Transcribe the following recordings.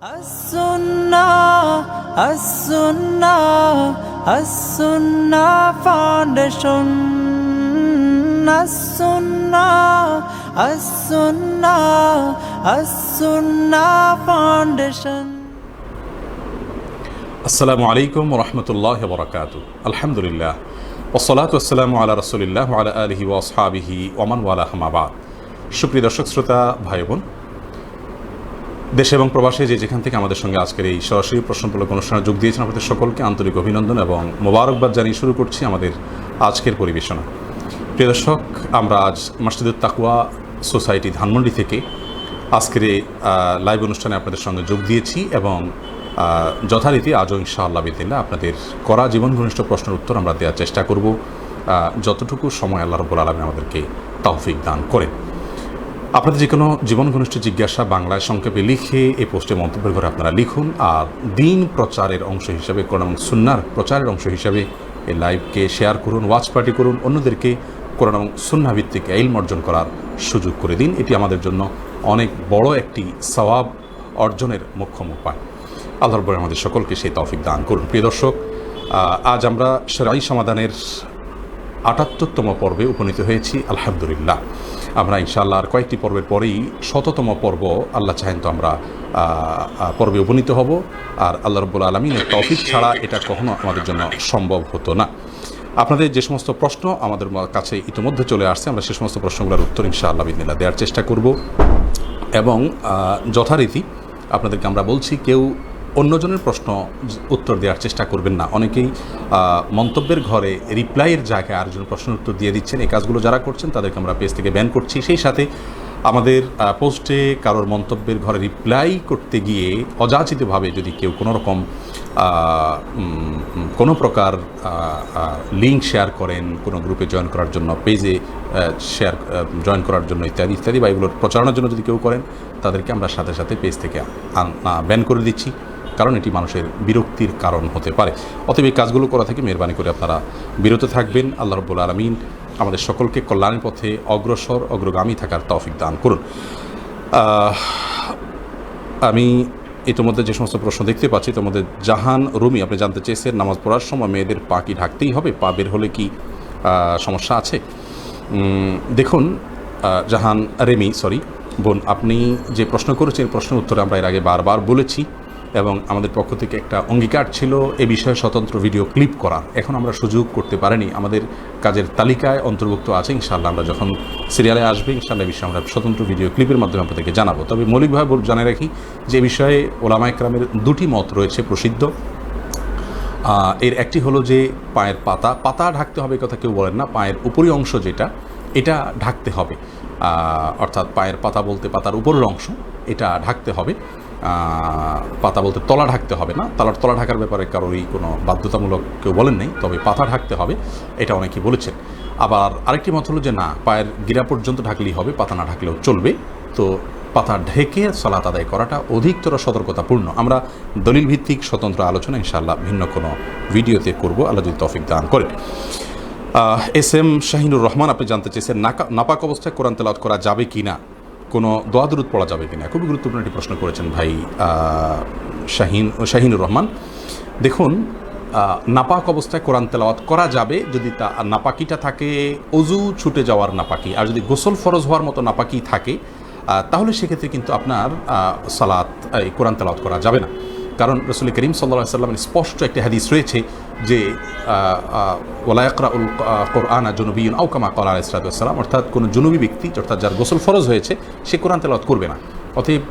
As-Sunnah, As-Sunnah, As-Sunnah Foundation. As-Sunnah, As-Sunnah, As-Sunnah Foundation. আসসালামু আলাইকুম ওয়া রাহমাতুল্লাহি ওয়া বারাকাতুহু। আলহামদুলিল্লাহ ওয়াসসালাতু ওয়াসসালামু আলা রাসূলিল্লাহ ওয়া আলা আলিহি ওয়া আসহাবিহি ওয়া মান ওয়ালা, আম্মা বাদ। সুপ্রিয় দর্শক শ্রোতা ভাই বোন, দেশে এবং প্রবাসে যে যেখান থেকে আমাদের সঙ্গে আজকের এই সরাসরি প্রশ্নমূলক অনুষ্ঠানে যোগ দিয়েছেন, আপনাদের সকলকে আন্তরিক অভিনন্দন এবং মোবারকবাদ জানিয়ে শুরু করছি আমাদের আজকের পরিবেশনা। প্রিয় দর্শক, আমরা আজ মসজিদুত তাকওয়া সোসাইটি ধানমন্ডি থেকে আজকের এই লাইভ অনুষ্ঠানে আপনাদের সঙ্গে যোগ দিয়েছি এবং যথারীতি আজও ইনশাআল্লাহ বিদিল্লাহ আপনাদের করা জীবন ঘনিষ্ঠ প্রশ্নের উত্তর আমরা দেওয়ার চেষ্টা করব, যতটুকু সময় আল্লাহ রাব্বুল আলামিন আমাদেরকে তৌফিক দান করেন। আপনাদের যে কোনো জীবন ঘনিষ্ঠ জিজ্ঞাসা বাংলায় সংক্ষেপে লিখে এই পোস্টে মন্তব্যের ঘরে আপনারা লিখুন। আর দিন প্রচারের অংশ হিসাবে, কোরআন এবং সুন্নাহর প্রচারের অংশ হিসাবে এই লাইভকে শেয়ার করুন, ওয়াচ পার্টি করুন, অন্যদেরকে কোরআন এবং সুন্নাহ ভিত্তিক ইলম অর্জন করার সুযোগ করে দিন। এটি আমাদের জন্য অনেক বড় একটি সওয়াব অর্জনের মোক্ষম উপায়। আল্লাহ রাব্বুল আমাদের সকলকে সেই তৌফিক দান করুন। প্রিয় দর্শক, আজ আমরা শরঈ সমাধানের ৭৮তম পর্বে উপনীত হয়েছি। আলহামদুলিল্লাহ, আমরা ইনশাআল্লাহ আর কয়েকটি পর্বের পরেই ১০০তম পর্ব আল্লাহ চাহেন তো আমরা পর্বে উপনীত হব। আর আল্লাহ রাব্বুল আলামিনের তৌফিক ছাড়া এটা কখনো আমাদের জন্য সম্ভব হতো না। আপনাদের যে সমস্ত প্রশ্ন আমাদের কাছে ইতিমধ্যে চলে আসছে, আমরা সে সমস্ত প্রশ্নগুলোর উত্তর ইনশাআল্লাহ বিদিনিল্লাহ দেওয়ার চেষ্টা করব। এবং যথারীতি আপনাদেরকে আমরা বলছি, কেউ অন্যজনের প্রশ্ন উত্তর দেওয়ার চেষ্টা করবেন না। অনেকেই মন্তব্যের ঘরে রিপ্লাইয়ের জায়গায় আরেকজন প্রশ্নের উত্তর দিয়ে দিচ্ছেন। এই কাজগুলো যারা করছেন তাদেরকে আমরা পেজ থেকে ব্যান করছি। সেই সাথে আমাদের পোস্টে কারোর মন্তব্যের ঘরে রিপ্লাই করতে গিয়ে অযাচিতভাবে যদি কেউ কোনো রকম কোনো প্রকার লিঙ্ক শেয়ার করেন, কোনো গ্রুপে জয়েন করার জন্য, পেজে জয়েন করার জন্য ইত্যাদি ইত্যাদি, বা এগুলোর প্রচারণার জন্য যদি কেউ করেন, তাদেরকে আমরা সাথে সাথে পেজ থেকে ব্যান করে দিচ্ছি, কারণ এটি মানুষের বিরক্তির কারণ হতে পারে। অতএব এই কাজগুলো করা থেকে মেহরবানি করে আপনারা বিরত থাকবেন। আল্লাহ রাব্বুল আলামিন আমাদের সকলকে কল্যাণের পথে অগ্রগামী থাকার তৌফিক দান করুন। আমি ইতিমধ্যে যে সমস্ত প্রশ্ন দেখতে পাচ্ছি, তোমাদের জাহান রুমি আপনি জানতে চেয়েছেন, নামাজ পড়ার সময় মেয়েদের পা কি ঢাকতেই হবে? পা বের হলে কি সমস্যা আছে? দেখুন জাহান রেমি, বোন, আপনি যে প্রশ্ন করেছেন প্রশ্নের উত্তরে আমরা এর আগে বারবার বলেছি এবং আমাদের পক্ষ থেকে একটা অঙ্গীকার ছিল এ বিষয়ে স্বতন্ত্র ভিডিও ক্লিপ করার। এখন আমরা সুযোগ করতে পারিনি, আমাদের কাজের তালিকায় অন্তর্ভুক্ত আছে। ইনশাআল্লাহ আমরা যখন সিরিয়ালে আসবে, ইনশাআল্লাহ বিষয়ে আমরা স্বতন্ত্র ভিডিও ক্লিপের মাধ্যমে আপনাদেরকে জানাবো। তবে মৌলিকভাবে জানিয়ে রাখি যে বিষয়ে ওলামায়ে কেরামের দুটি মত রয়েছে প্রসিদ্ধ। এর একটি হলো যে পায়ের পাতা ঢাকতে হবে, কথা কেউ বলেন না। পায়ের উপরি অংশ যেটা, এটা ঢাকতে হবে, অর্থাৎ পায়ের পাতা বলতে পাতার উপরের অংশ, এটা ঢাকতে হবে। পাতা বলতে তলা ঢাকতে হবে না। তলা ঢাকার ব্যাপারে কারোরই কোনো বাধ্যতামূলক কেউ বলেন নেই, তবে পাতা ঢাকতে হবে, এটা অনেকেই বলেছেন। আবার আরেকটি মত হলো যে না, পায়ের গিরা পর্যন্ত ঢাকলেই হবে, পাতা না ঢাকলেও চলবে। তো পাতা ঢেকে সালাত আদায় করাটা অধিকতর সতর্কতাপূর্ণ। আমরা দলিল ভিত্তিক স্বতন্ত্র আলোচনা ইনশাআল্লাহ ভিন্ন কোনো ভিডিওতে করব, আল্লাহ যদি তৌফিক দান করেন। এস.এম. শাহিনুর রহমান আপনি জানতে চেয়েছেন, নাপাক অবস্থায় কোরআন তেলাওয়াত করা যাবে কি না, কোনো দোয়া দুরূদ পড়া যাবে কিনা? খুবই গুরুত্বপূর্ণ একটি প্রশ্ন করেছেন ভাই শাহিনুর রহমান। দেখুন, নাপাক অবস্থায় কোরআন তেলাওয়াত করা যাবে যদি তা নাপাকিটা থাকে অজু ছুটে যাওয়ার নাপাকি, আর যদি গোসল ফরজ হওয়ার মতো নাপাকি থাকে, তাহলে সেক্ষেত্রে কিন্তু আপনার কোরআন তেলাওয়াত করা যাবে না। কারণ রাসূল করিম সাল্লাল্লাহু আলাইহি ওয়াসাল্লামের স্পষ্ট একটি হাদিস রয়েছে যে ওয়ালা ইয়াকরাউল কুরআনা জুনুবিয়্যুন আও কামা ক্বালা আলাইহিস সালাতু ওয়াস সালাম, অর্থাৎ কোনো জুনুবি ব্যক্তি, অর্থাৎ যার গোসল ফরজ হয়েছে, সে কোরআন তেলাওয়াত করবে না। অতএব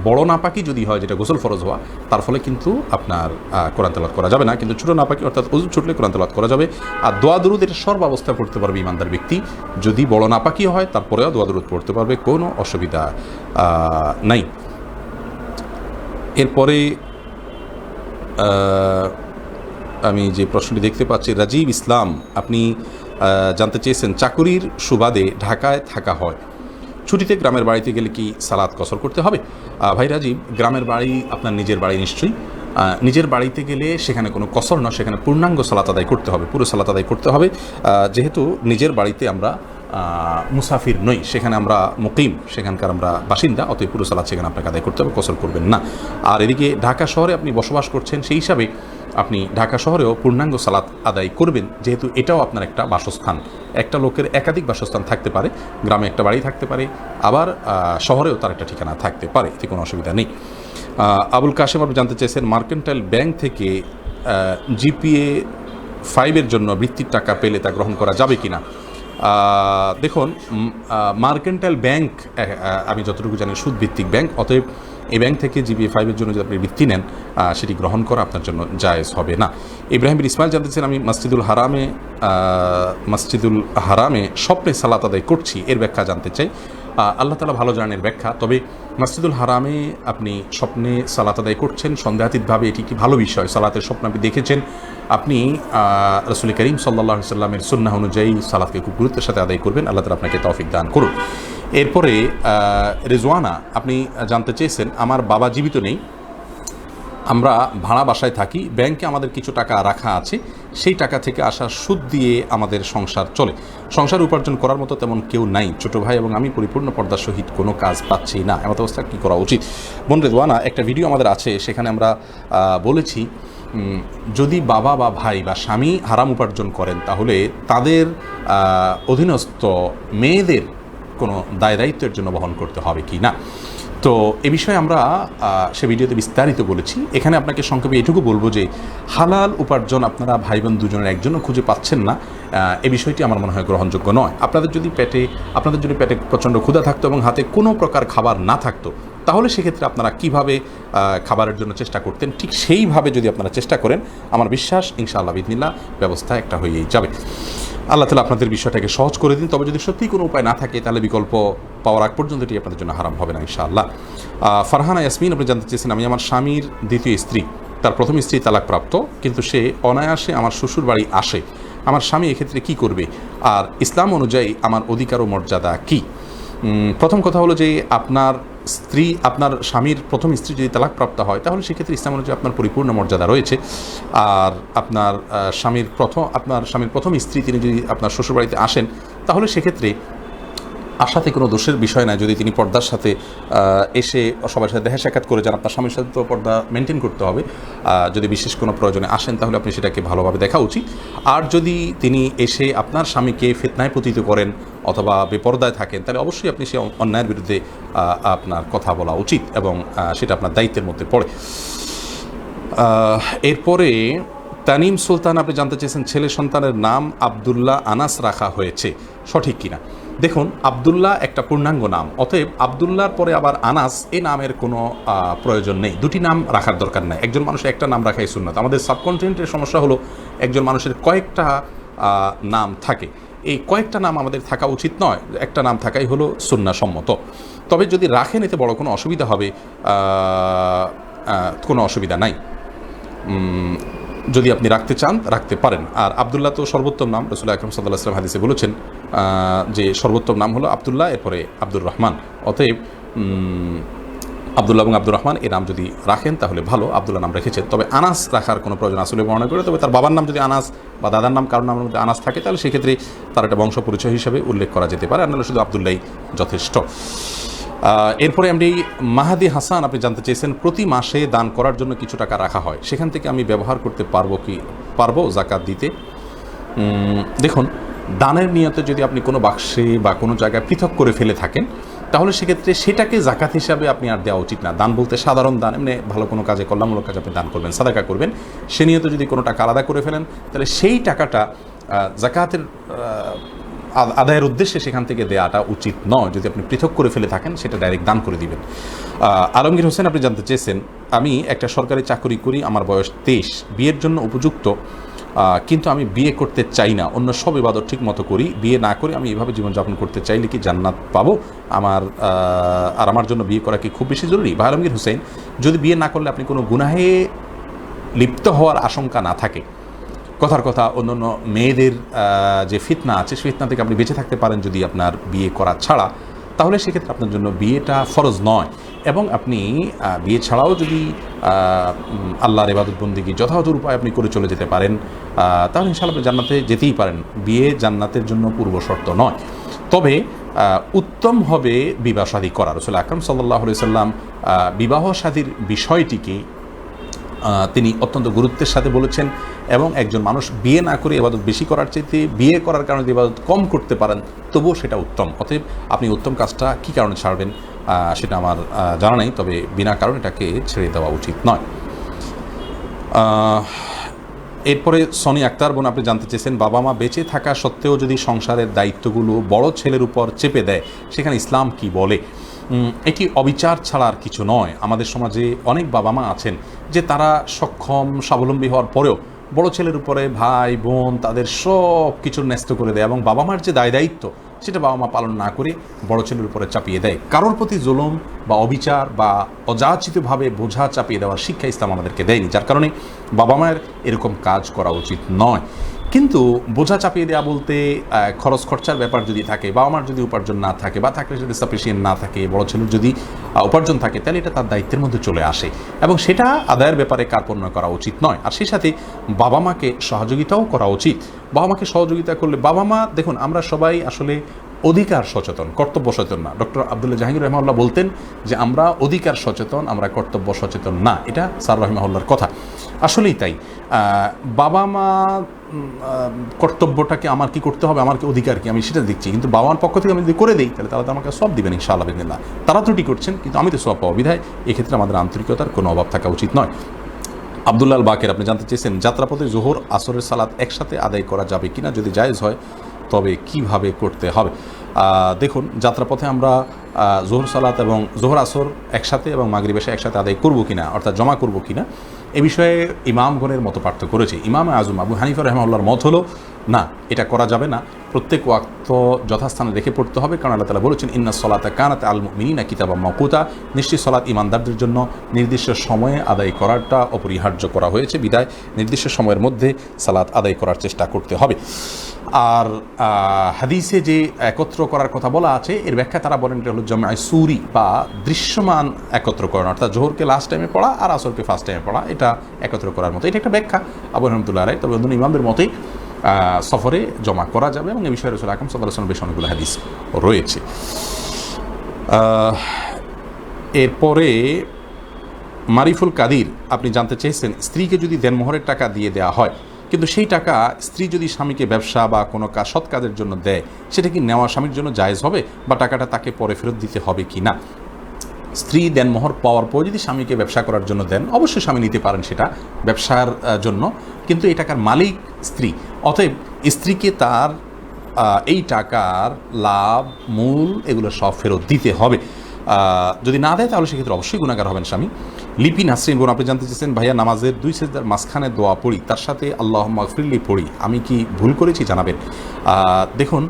বড় নাপাকি যদি হয়, যেটা গোসল ফরজ হওয়া, তার ফলে কিন্তু আপনার কোরআন তেলাওয়াত করা যাবে না। কিন্তু ছোটো নাপাকি অর্থাৎ ওযু ছুটলে কোরআন তেলাওয়াত করা যাবে। আর দোয়া দুরূদ এটা সর্বাবস্থায় পড়তে পারবে ইমানদার ব্যক্তি। যদি বড় নাপাকি হয়, তারপরেও দোয়া দুরূদ পড়তে পারবে, কোনো অসুবিধা নাই। এরপরে আমি যে প্রশ্নটি দেখতে পাচ্ছি, রাজীব ইসলাম আপনি জানতে চেয়েছেন, চাকুরির সুবাদে ঢাকায় থাকা হয়, ছুটিতে গ্রামের বাড়িতে গেলে কি সালাত কসর করতে হবে? ভাই রাজীব, গ্রামের বাড়ি আপনার নিজের বাড়ি নিশ্চয়ই। নিজের বাড়িতে গেলে সেখানে কোনো কসর না, সেখানে পূর্ণাঙ্গ সালাত আদায় করতে হবে, পুরো সালাত আদায় করতে হবে। যেহেতু নিজের বাড়িতে আমরা মুসাফির নই, সেখানে আমরা মুকিম, সেখানকার আমরা বাসিন্দা, অতএব পুরো সালাত সেখানে আপনাকে আদায় করতে হবে, কসর করবেন না। আর এদিকে ঢাকা শহরে আপনি বসবাস করছেন, সেই হিসাবে আপনি ঢাকা শহরেও পূর্ণাঙ্গ সালাত আদায় করবেন, যেহেতু এটাও আপনার একটা বাসস্থান। একটা লোকের একাধিক বাসস্থান থাকতে পারে, গ্রামে একটা বাড়ি থাকতে পারে, আবার শহরেও তার একটা ঠিকানা থাকতে পারে, এতে কোনো অসুবিধা নেই। আবুল কাশেম আপনি জানতে চেয়েছেন মার্কেন্টাইল ব্যাংক থেকে জিপিএ 5-এর জন্য বৃত্তির টাকা পেলে তা গ্রহণ করা যাবে কিনা। দেখুন, মার্কেন্টাইল ব্যাংক আমি যতটুকু জানি সুদভিত্তিক ব্যাংক, অতএব এই ব্যাংক থেকে জিপিএ 5-এর জন্য যদি আপনি বৃত্তি নেন, সেটি গ্রহণ করা আপনার জন্য জায়েজ হবে না। ইব্রাহিম বিন ইসমাইল জানতে চান আমি মসজিদুল হারামে স্বপ্নে সালাত আদায় করছি, এর ব্যাখ্যা জানতে চাই। আল্লাহ তাআলা ভালো জানেন ব্যাখ্যা, তবে মসজিদুল হারামে আপনি স্বপ্নে সালাত আদায় করছেন সন্দেহাতীতভাবে এটি একটি ভালো বিষয়। সালাতের স্বপ্ন আপনি দেখেছেন, আপনি রাসূল করিম সাল্লাল্লাহু আলাইহি ওয়াসাল্লামের সুন্নাহ অনুযায়ী সালাতকে খুব গুরুত্বের সাথে আদায় করবেন। আল্লাহ তাআলা আপনাকে তৌফিক দান করুন। এরপরে রেজওয়ানা আপনি জানতে চেয়েছেন আমার বাবা জীবিত নেই, আমরা ভাড়া বাসায় থাকি, ব্যাংকে আমাদের কিছু টাকা রাখা আছে, সেই টাকা থেকে আসা সুদ দিয়ে আমাদের সংসার চলে, সংসার উপার্জন করার মতো তেমন কেউ নাই, ছোটো ভাই এবং আমি পরিপূর্ণ পর্দার সহিত কোনো কাজ পাচ্ছি না, এমন অবস্থা কী করা উচিত। বোন রেজওয়ানা, একটা ভিডিও আমাদের আছে, সেখানে আমরা বলেছি যদি বাবা বা ভাই বা স্বামী হারাম উপার্জন করেন, তাহলে তাদের অধীনস্থ মেয়েদের কোনো দায় দায়িত্বের জন্য বহন করতে হবে কি না। তো এ বিষয়ে আমরা সে ভিডিওতে বিস্তারিত বলেছি। এখানে আপনাকে সংক্ষেপে এটুকু বলবো যে হালাল উপার্জন আপনারা ভাই বোন দুজনের একজনও খুঁজে পাচ্ছেন না, এ বিষয়টি আমার মনে হয় গ্রহণযোগ্য নয়। আপনাদের যদি পেটে প্রচণ্ড ক্ষুধা থাকতো এবং হাতে কোনো প্রকার খাবার না থাকতো, তাহলে সেক্ষেত্রে আপনারা কিভাবে খাবারের জন্য চেষ্টা করতেন, ঠিক সেইভাবে যদি আপনারা চেষ্টা করেন, আমার বিশ্বাস ইনশাআল্লাহ বিদিনিল্লাহ ব্যবস্থা একটা হয়েই যাবে। আল্লাহ তাআলা আপনাদের বিষয়টাকে সহজ করে দিন। তবে যদি সত্যিই কোনো উপায় না থাকে, তাহলে বিকল্প পাওয়ার আগ পর্যন্ত এটি আপনাদের জন্য হারাম হবে না ইনশাআল্লাহ। ফারহানা ইয়াসমিন আপনি জানতে চেয়েছেন আমি আমার স্বামীর দ্বিতীয় স্ত্রী, তার প্রথম স্ত্রী তালাকপ্রাপ্ত, কিন্তু সে অনায়াসে আমার শ্বশুর বাড়ি আসে, আমার স্বামী এক্ষেত্রে কি করবে, আর ইসলাম অনুযায়ী আমার অধিকার ও মর্যাদা কী। প্রথম কথা হলো যে আপনার স্বামীর প্রথম স্ত্রী যদি তালাকপ্রাপ্ত হয়, তাহলে সেক্ষেত্রে ইসলাম অনুযায়ী আপনার পরিপূর্ণ মর্যাদা রয়েছে। আর আপনার স্বামীর প্রথম স্ত্রী তিনি যদি আপনার শ্বশুরবাড়িতে আসেন, তাহলে সেক্ষেত্রে আশাতে কোনো দোষের বিষয় না, যদি তিনি পর্দার সাথে এসে সবার সাথে দেখা সাক্ষাৎ করে যান। আপনার স্বামীর সাথে তো পর্দা মেনটেন করতে হবে, যদি বিশেষ কোনো প্রয়োজনে আসেন তাহলে আপনি সেটাকে ভালোভাবে দেখা উচিত। আর যদি তিনি এসে আপনার স্বামীকে ফিতনায় পতিত করেন অথবা বেপরদায় থাকেন, তাহলে অবশ্যই আপনি সে অন্যায়ের বিরুদ্ধে আপনার কথা বলা উচিত এবং সেটা আপনার দায়িত্বের মধ্যে পড়ে। এরপরে তানিম সুলতান আপনি জানতে চেয়েছেন ছেলে সন্তানের নাম আবদুল্লাহ আনাস রাখা হয়েছে, সঠিক কিনা। দেখুন, আবদুল্লাহ একটা পূর্ণাঙ্গ নাম, অতএব আবদুল্লাহর পরে আবার আনাস এই নামের কোনো প্রয়োজন নেই, দুটি নাম রাখার দরকার নেই। একজন মানুষের একটা নাম রাখাই সুন্নাত। আমাদের সাবকন্টিনেন্টের সমস্যা হলো একজন মানুষের কয়েকটা নাম থাকে, এই কয়েকটা নাম আমাদের থাকা উচিত নয়, একটা নাম থাকাই হলো সুন্নাহসম্মত। তবে যদি রাখেন এতে বড় কোনো অসুবিধা হবে, কোনো অসুবিধা নাই, যদি আপনি রাখতে চান রাখতে পারেন। আর আবদুল্লাহ তো সর্বোত্তম নাম, রাসূল আকরাম সাল্লাল্লাহু আলাইহি ওয়াসাল্লাম হাদিসে বলেছেন যে সর্বোত্তম নাম হলো আবদুল্লাহ, এরপরে আব্দুর রহমান। অতএব আবদুল্লাহ এবং আব্দুর রহমান এই নাম যদি রাখেন তাহলে ভালো, আবদুল্লাহ নাম রেখেছেন। তবে আনাস রাখার কোনো প্রয়োজন আসলে বর্ণনা করে, তবে তার বাবার নাম যদি আনাস বা দাদার নাম কারোর নামের মধ্যে আনাস থাকে, তাহলে সেক্ষেত্রে তার একটা বংশ পরিচয় হিসেবে উল্লেখ করা যেতে পারে, আর নাহলে শুধু আবদুল্লাহই যথেষ্ট। এরপরে আমি মাহাদি হাসান আপনি জানতে চেয়েছেন প্রতি মাসে দান করার জন্য কিছু টাকা রাখা হয়, সেখান থেকে আমি ব্যবহার করতে পারবো জাকাত দিতে। দেখুন, দানের নিয়তে যদি আপনি কোনো বাক্সে বা কোনো জায়গায় পৃথক করে ফেলে থাকেন, তাহলে সেক্ষেত্রে সেটাকে জাকাত হিসাবে আপনি আর দেওয়া উচিত না। দান বলতে সাধারণ দান, এমনি ভালো কোনো কাজে, কল্যাণমূলক কাজে আপনি দান করবেন, সাদাকা করবেন, সে নিয়তে যদি কোনো টাকা আলাদা করে ফেলেন, তাহলে সেই টাকাটা জাকাতের আদায়ের উদ্দেশ্যে সেখান থেকে দেওয়াটা উচিত নয়। যদি আপনি পৃথক করে ফেলে থাকেন, সেটা ডাইরেক্ট দান করে দিবেন। আলমগীর হোসেন আপনি জানতে চেয়েছেন আমি একটা সরকারি চাকরি করি, আমার বয়স 23, বিয়ের জন্য উপযুক্ত, কিন্তু আমি বিয়ে করতে চাই না, অন্য সব ইবাদত ঠিক মতো করি, বিয়ে না করে আমি এভাবে জীবনযাপন করতে চাইলে কি জান্নাত পাবো? আমার জন্য বিয়ে করা কি খুব বেশি জরুরি? ভাই আলমগীর হোসেন, যদি বিয়ে না করলে আপনি কোনো গুনাহে লিপ্ত হওয়ার আশঙ্কা না থাকে, কথার কথা অন্যান্য মেয়েদের যে ফিতনা আছে, সেই ফিতনা থেকে আপনি বেঁচে থাকতে পারেন যদি আপনার বিয়ে করা ছাড়া, তাহলে সেক্ষেত্রে আপনার জন্য বিয়েটা ফরজ নয়। এবং আপনি বিয়ে ছাড়াও যদি আল্লাহর ইবাদত বন্দেগী যথাযথ উপায় আপনি করে চলে যেতে পারেন, তাহলে ইনশাআল্লাহ আপনি জান্নাতে যেতেই পারেন। বিয়ে জান্নাতের জন্য পূর্ব শর্ত নয়। তবে উত্তম হবে বিবাহ শাদী করা। রাসূল আকরাম সাল্লাল্লাহু আলাইহি সাল্লাম বিবাহ শাদীর বিষয়টিকে তিনি অত্যন্ত গুরুত্বের সাথে বলেছেন, এবং একজন মানুষ বিয়ে না করে ইবাদত বেশি করার চাইতে বিয়ে করার কারণে যদি ইবাদত কম করতে পারেন তবুও সেটা উত্তম। অতএব আপনি উত্তম কাজটা কী কারণে ছাড়বেন সেটা আমার জানা নেই, তবে বিনা কারণে এটাকে ছেড়ে দেওয়া উচিত নয়। এরপরে সনি আক্তার বোন আপনি জানতে চেয়েছেন, বাবা মা বেঁচে থাকা সত্ত্বেও যদি সংসারের দায়িত্বগুলো বড় ছেলের উপর চেপে দেয় সেখানে ইসলাম কি বলে? এটি অবিচার ছাড়া আর কিছু নয়। আমাদের সমাজে অনেক বাবা মা আছেন যে তারা সক্ষম স্বাবলম্বী হওয়ার পরেও বড় ছেলের উপরে ভাই বোন তাদের সব কিছু ন্যস্ত করে দেয়, এবং বাবা মার যে দায় দায়িত্ব সেটা বাবা মা পালন না করে বড় ছেলের উপরে চাপিয়ে দেয়। কারোর প্রতি জুলুম বা অবিচার বা অযাচিতভাবে বোঝা চাপিয়ে দেওয়ার শিক্ষা ইসলাম আমাদেরকে দেয়নি, যার কারণে বাবা মায়ের এরকম কাজ করা উচিত নয়। কিন্তু বোঝা চাপিয়ে দেওয়া বলতে খরচ খরচার ব্যাপার যদি থাকে, বাবা মার যদি উপার্জন না থাকে বা থাকলে যদি সাফিসিয়েন্ট না থাকে, বড় ছেলের যদি উপার্জন থাকে, তাহলে এটা তার দায়িত্বের মধ্যে চলে আসে এবং সেটা আদায়ের ব্যাপারে কার্পণ্য করা উচিত নয়। আর সেই সাথে বাবা মাকে সহযোগিতাও করা উচিত। বাবা মাকে সহযোগিতা করলে বাবা মা, দেখুন আমরা সবাই আসলে অধিকার সচেতন, কর্তব্য সচেতন না। ডক্টর আব্দুল্লাহ জাহাঙ্গীর রহমাহুল্লাহ বলতেন যে আমরা অধিকার সচেতন, আমরা কর্তব্য সচেতন না। এটা স্যার রহমাহুল্লাহর কথা, আসলেই তাই। বাবা মা কর্তব্যটাকে আমার কি করতে হবে, আমার কি অধিকার কি, আমি সেটা দেখছি, কিন্তু বাবা মার পক্ষ থেকে আমি যদি করে দিই তাহলে তারা তো আমাকে সব দিবেন ইনশাআল্লাহ বিদিনিল্লাহ। তারা ত্রুটি করছেন কিন্তু আমি তো সব পাবো, বিধায় এক্ষেত্রে আমাদের আন্তরিকতার কোনো অভাব থাকা উচিত নয়। আব্দুল্লাহ বাকের আপনি জানতে চেয়েছেন, যাত্রাপথে জোহর আসরের সালাত একসাথে আদায় করা যাবে কিনা, যদি জায়েজ হয় তবে কিভাবে করতে হবে? দেখুন, যাত্রাপথে আমরা জোহর সালাত এবং জোহর আসর একসাথে এবং মাগরিব এশা একসাথে আদায় করবো কিনা, অর্থাৎ জমা করবো কিনা, এ বিষয়ে ইমামগণের মতো পার্থক্য করেছে। ইমাম আজম আবু হানিফা রহমাহুল্লাহর মত হলো না, এটা করা যাবে না, প্রত্যেক ওয়াক্ত যথাস্থানে রেখে পড়তে হবে, কারণ আল্লাহ তাআলা বলেছেন ইন্না সলাতা কানাত আল মুমিনিনা কিতাবাম মাওকুতা, নিশ্চয়ই সলাত ইমানদারদের জন্য নির্দিষ্ট সময়ে আদায় করাটা অপরিহার্য করা হয়েছে, বিদায় নির্দিষ্ট সময়ের মধ্যে সালাত আদায় করার চেষ্টা করতে হবে। আর হাদিসে যে একত্র করার কথা বলা আছে এর ব্যাখ্যা তারা বলেন এটা হলো জামায়ে সুরি বা দৃশ্যমান একত্রকরণ, অর্থাৎ জোহরকে লাস্ট টাইমে পড়া আর আসরকে ফার্স্ট টাইমে পড়া, এটা একত্র করার মতো। এটা একটা ব্যাখ্যা আবু রহমতুল্লাহ আলাইহি। তবে অন্য ইমামদের মতেই সফরে জমা করা যাবে এবং এ বিষয়ে রাসূল আকরাম সাল্লাল্লাহু আলাইহি ওয়াসাল্লাম বেশ অনেকগুলো হাদিস রয়েছে। এরপরে মারিফুল কাদির আপনি জানতে চেয়েছেন, স্ত্রীকে যদি দেনমোহরের টাকা দিয়ে দেওয়া হয় কিন্তু সেই টাকা স্ত্রী যদি স্বামীকে ব্যবসা বা কোনো কাজ সৎ কাজের জন্য দেয়, সেটা কি নেওয়া স্বামীর জন্য জায়েজ হবে বা টাকাটা তাকে পরে ফেরত দিতে হবে কি না? স্ত্রী দেনমোহর পাওয়ার পর যদি স্বামীকে ব্যবসা করার জন্য দেন, অবশ্যই স্বামী নিতে পারেন সেটা ব্যবসার জন্য, কিন্তু এই টাকার মালিক স্ত্রী, অতএব স্ত্রীকে তার এই টাকার লাভ মূল এগুলো সব ফেরত দিতে হবে। যদি না দেয় তাহলে সেক্ষেত্রে অবশ্যই গুনাহগার হবেন স্বামী। লিপি নাসরিন বোন আপনি জানতে চেয়েছেন, ভাইয়া নামাজের 2 সেজদার মাঝখানে দোয়া পড়ি, তার সাথে আল্লাহুম্মা গফিরলি পড়ি, আমি কি ভুল করেছি জানাবেন? দেখুন,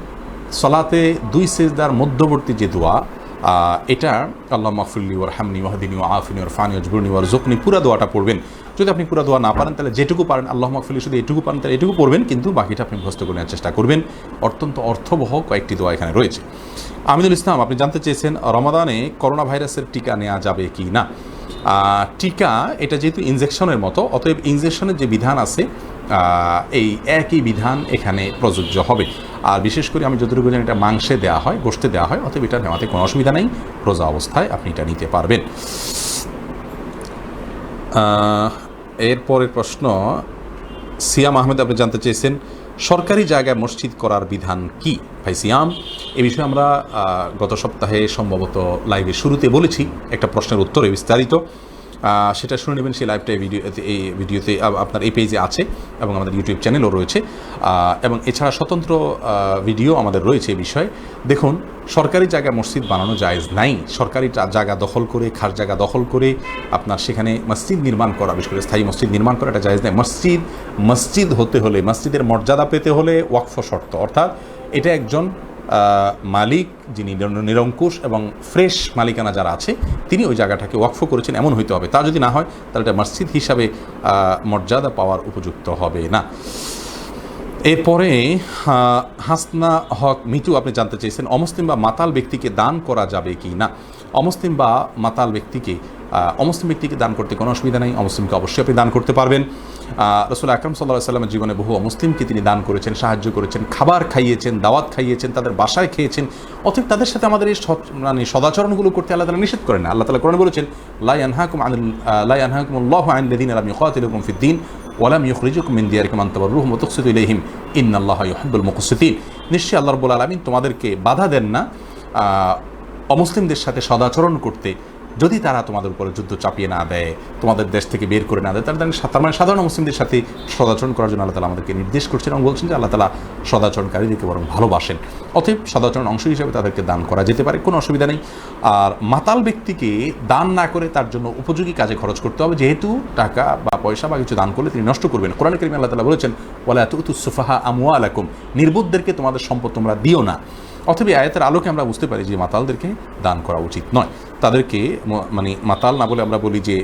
সলাতে 2 সেজদার মধ্যবর্তী যে দোয়া, এটা আল্লাহুম্মা গফিরলি ওয়ারহামনি ওয়াহদিনি ওয়াআফিনি ওয়ারফানি ওয়াজবুরনি ওয়ারযুকনি, পুরা দোয়াটা পড়বেন। যদি আপনি পুরা দোয়া না পারেন তাহলে যেটুকু পারেন, আল্লাহুম্মা গফিরলি শুধু এটুকু পারেন তাহলে এটুকু পড়বেন, কিন্তু বাকিটা আপনি মুখস্থ করে নেওয়ার চেষ্টা করবেন। অত্যন্ত অর্থবহ কয়েকটি দোয়া এখানে রয়েছে। আমিনুল ইসলাম আপনি জানতে চেয়েছেন, রমাদানে করোনা ভাইরাসের টিকা নেওয়া যাবে কি না? টিকা এটা যেহেতু ইনজেকশনের মতো, অতএব ইনজেকশনের যে বিধান আছে এই একই বিধান এখানে প্রযোজ্য হবে। আর বিশেষ করে আমি যতটুকু জানি এটা মাংসে দেওয়া হয়, গোশতে দেওয়া হয়, অতএব এটা নেওয়াতে কোনো অসুবিধা নেই, রোজা অবস্থায় আপনি এটা নিতে পারবেন। এরপরের প্রশ্ন সিয়াম আহমেদ আপনি জানতে চেয়েছেন, সরকারি জায়গায় মসজিদ করার বিধান কি? ভাই সিয়াম, এ বিষয়ে আমরা গত সপ্তাহে সম্ভবত লাইভের শুরুতে বলেছি, একটা প্রশ্নের উত্তরে বিস্তারিত, সেটা শুনে নেবেন। সেই লাইভটা এই ভিডিওতে আপনার এই পেজে আছে এবং আমাদের ইউটিউব চ্যানেলও রয়েছে, এবং এছাড়া স্বতন্ত্র ভিডিও আমাদের রয়েছে এই বিষয়ে। দেখুন, সরকারি জায়গায় মসজিদ বানানো জায়েজ নাই। সরকারি জায়গা দখল করে, খাস জায়গা দখল করে আপনার সেখানে মসজিদ নির্মাণ করা, বিশেষ করে স্থায়ী মসজিদ নির্মাণ করা, এটা জায়েজ নাই। মসজিদ হতে হলে, মসজিদের মর্যাদা পেতে হলে ওয়াকফ শর্ত, অর্থাৎ এটা একজন মালিক যিনি নিরঙ্কুশ এবং ফ্রেশ মালিকানা যারা আছে তিনি ওই জায়গাটাকে ওয়াকফ করেছেন এমন হইতে হবে। তা যদি না হয় তাহলে এটা মসজিদ হিসাবে মর্যাদা পাওয়ার উপযুক্ত হবে না। এরপরে হাসনা হক মিতু আপনি জানতে চেয়েছেন, অমুসলিম বা মাতাল ব্যক্তিকে দান করা যাবে কি না? অমুসলিম বা মাতাল ব্যক্তিকে অমুসলিম ব্যক্তিকে দান করতে কোনো অসুবিধা নেই, অমুসলিমকে অবশ্যই আপনি দান করতে পারবেন। রাসূল আকরাম সাল্লাল্লাহু আলাইহি ওয়াসাল্লামের জীবনে বহু অমুসলিমকে তিনি দান করেছেন, সাহায্য করেছেন, খাবার খাইয়েছেন, দাওয়াত খাইয়েছেন, তাদের বাসায় খেয়েছেন। অতএব তাদের সাথে আমাদের এই সদাচরণগুলো করতে আল্লাহ তাআলা নিষেধ করেন না। আল্লাহ তাআলা কোরআনে বলেছেন, লা ইয়ানহাকুমুল্লাহু আনিল লাযিনা লাম ইউকাতিলুকুম ফিদ-দীন ওয়া লাম ইউখরিজুকুম মিন দিয়ারিকুম আন তাবাররুহুম ওয়া তুকসিতু ইলাইহিম ইন্নাল্লাহা ইউহিব্বুল মুকসিতিন। নিশ্চয়ই আল্লাহ রাব্বুল আলামিন তোমাদেরকে বাধা দেন না অমুসলিমদের সাথে সদাচরণ করতে, যদি তারা তোমাদের উপরে যুদ্ধ চাপিয়ে না দেয়, তোমাদের দেশ থেকে বের করে না দেয়, তার মানে সাধারণ মুসলিমদের সাথে সদাচরণ করার জন্য আল্লাহ তাআলা আমাদেরকে নির্দেশ করছেন এবং বলছেন যে আল্লাহ তাআলা সদাচরণকারীদেরকে বরং ভালোবাসেন। অতএব সদাচরণ অংশ হিসেবে তাদেরকে দান করা যেতে পারে, কোনো অসুবিধা নেই। আর মাতাল ব্যক্তিকে দান না করে তার জন্য উপযোগী কাজে খরচ করতে হবে, যেহেতু টাকা বা পয়সা বা কিছু দান করলে তিনি নষ্ট করবেন। কোরআনে কারিমে আল্লাহ তাআলা বলেছেন, ওয়ালা তুতুস সুফাহা আমওয়ালাকুম, নির্বোধদেরকে তোমাদের সম্পদ তোমরা দিও না। অথবা আয়াতের আলোকে আমরা বুঝতে পারি যে মাতালদেরকে দান করা উচিত নয়। তাদেরকে মানে মাতাল না বলে আমরা বলি যে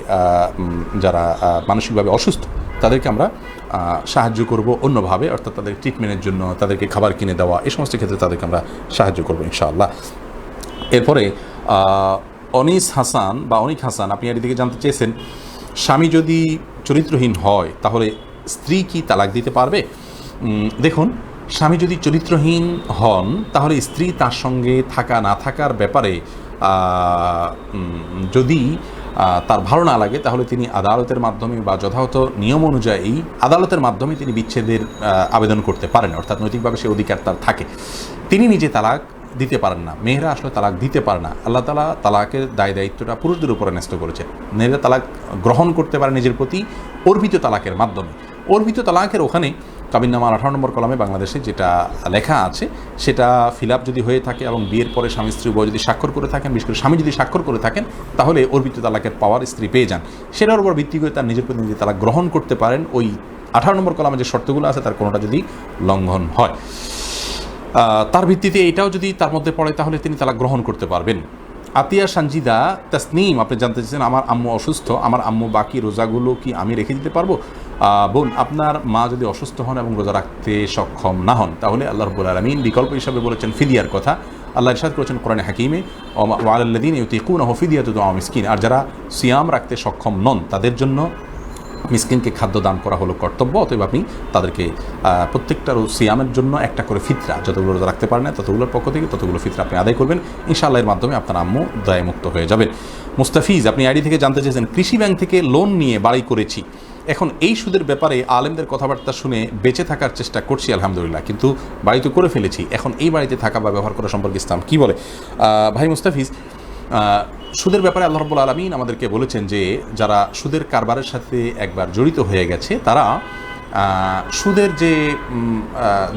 যারা মানসিকভাবে অসুস্থ তাদেরকে আমরা সাহায্য করব অন্যভাবে, অর্থাৎ তাদের ট্রিটমেন্টের জন্য, তাদেরকে খাবার কিনে দেওয়া, এই সমস্ত ক্ষেত্রে তাদেরকে আমরা সাহায্য করব ইনশাআল্লাহ। এরপরে অনিক হাসান আপনি এর দিকে জানতে চেয়েছেন, স্বামী যদি চরিত্রহীন হয় তাহলে স্ত্রী কি তালাক দিতে পারবে? দেখুন, স্বামী যদি চরিত্রহীন হন তাহলে স্ত্রী তার সঙ্গে থাকা না থাকার ব্যাপারে যদি তার ভালো না লাগে তাহলে তিনি আদালতের মাধ্যমে বা যথাযথ নিয়ম অনুযায়ী আদালতের মাধ্যমে তিনি বিচ্ছেদের আবেদন করতে পারেন, অর্থাৎ নৈতিকভাবে সে অধিকার তার থাকে। তিনি নিজে তালাক দিতে পারেন না, মেয়েরা আসলে তালাক দিতে পারে না। আল্লাহ তাআলা তালাকের দায় দায়িত্বটা পুরুষদের উপরে ন্যস্ত করেছেন। মেয়েরা তালাক গ্রহণ করতে পারে নিজের প্রতি অর্পিত তালাকের মাধ্যমে। অর্পিত তালাকের ওখানে কাবিননামার 18 নম্বর কলামে বাংলাদেশে যেটা লেখা আছে সেটা ফিল আপ যদি হয়ে থাকে এবং বিয়ের পরে স্বামী স্ত্রী উভয় যদি স্বাক্ষর করে থাকেন, বিশেষ করে স্বামী যদি স্বাক্ষর করে থাকেন, তাহলে অর্পিত তালাকের পাওয়ার স্ত্রী পেয়ে যান। সেটার উপর ভিত্তি করে তার নিজের প্রতি নিজে তালাক গ্রহণ করতে পারেন, ওই 18 নম্বর কলামে যে শর্তগুলো আছে তার কোনোটা যদি লঙ্ঘন হয়, তার ভিত্তিতে এটাও যদি তার মধ্যে পড়ে তাহলে তিনি তালাক গ্রহণ করতে পারবেন। আতিয়া সঞ্জিদা তাসনিম আপনি জানতে চাইছেন, আমার আম্মু অসুস্থ, আমার আম্মু বাকি রোজাগুলো কি আমি রেখে দিতে পারবো? বোন, আপনার মা যদি অসুস্থ হন এবং রোজা রাখতে সক্ষম না হন তাহলে আল্লাহ রাব্বুল আলামিন বিকল্প হিসাবে বলেছেন ফিদিয়ার কথা। আল্লাহ ইরশাদ করেছেন কোরআনে হাকিমে, ওয়া আলাল্লাযীনা ইউতিকুনাহু ফিদিয়াতু তু'আমু মিসকিন, আর যারা সিয়াম রাখতে সক্ষম নন তাদের জন্য মিসকিনকে খাদ্য দান করা হলো কর্তব্য। অতএব আপনি তাদেরকে প্রত্যেকটা সিয়ামের জন্য একটা করে ফিতরা, যতগুলো রোজা রাখতে পারেন না ততগুলোর পক্ষ থেকে ততগুলো ফিতরা আপনি আদায় করবেন, ইনশাআল্লাহ এর মাধ্যমে আপনার আম্মু দায়মুক্ত হয়ে যাবেন। মুস্তাফিজ আপনি আইডি থেকে জানতে চেয়েছেন, কৃষি ব্যাংক থেকে লোন নিয়ে বাড়ি করেছি, এখন এই সুদের ব্যাপারে আলেমদের কথাবার্তা শুনে বেঁচে থাকার চেষ্টা করছি আলহামদুলিল্লাহ, কিন্তু বাড়ি তো করে ফেলেছি, এখন এই বাড়িতে থাকা বা ব্যবহার করা সম্পর্কে ইসলাম কী বলে? ভাই মুস্তাফিজ, সুদের ব্যাপারে আল্লাহ রাব্বুল আলামিন আমাদেরকে বলেছেন যে যারা সুদের কারবারের সাথে একবার জড়িত হয়ে গেছে তারা সুদের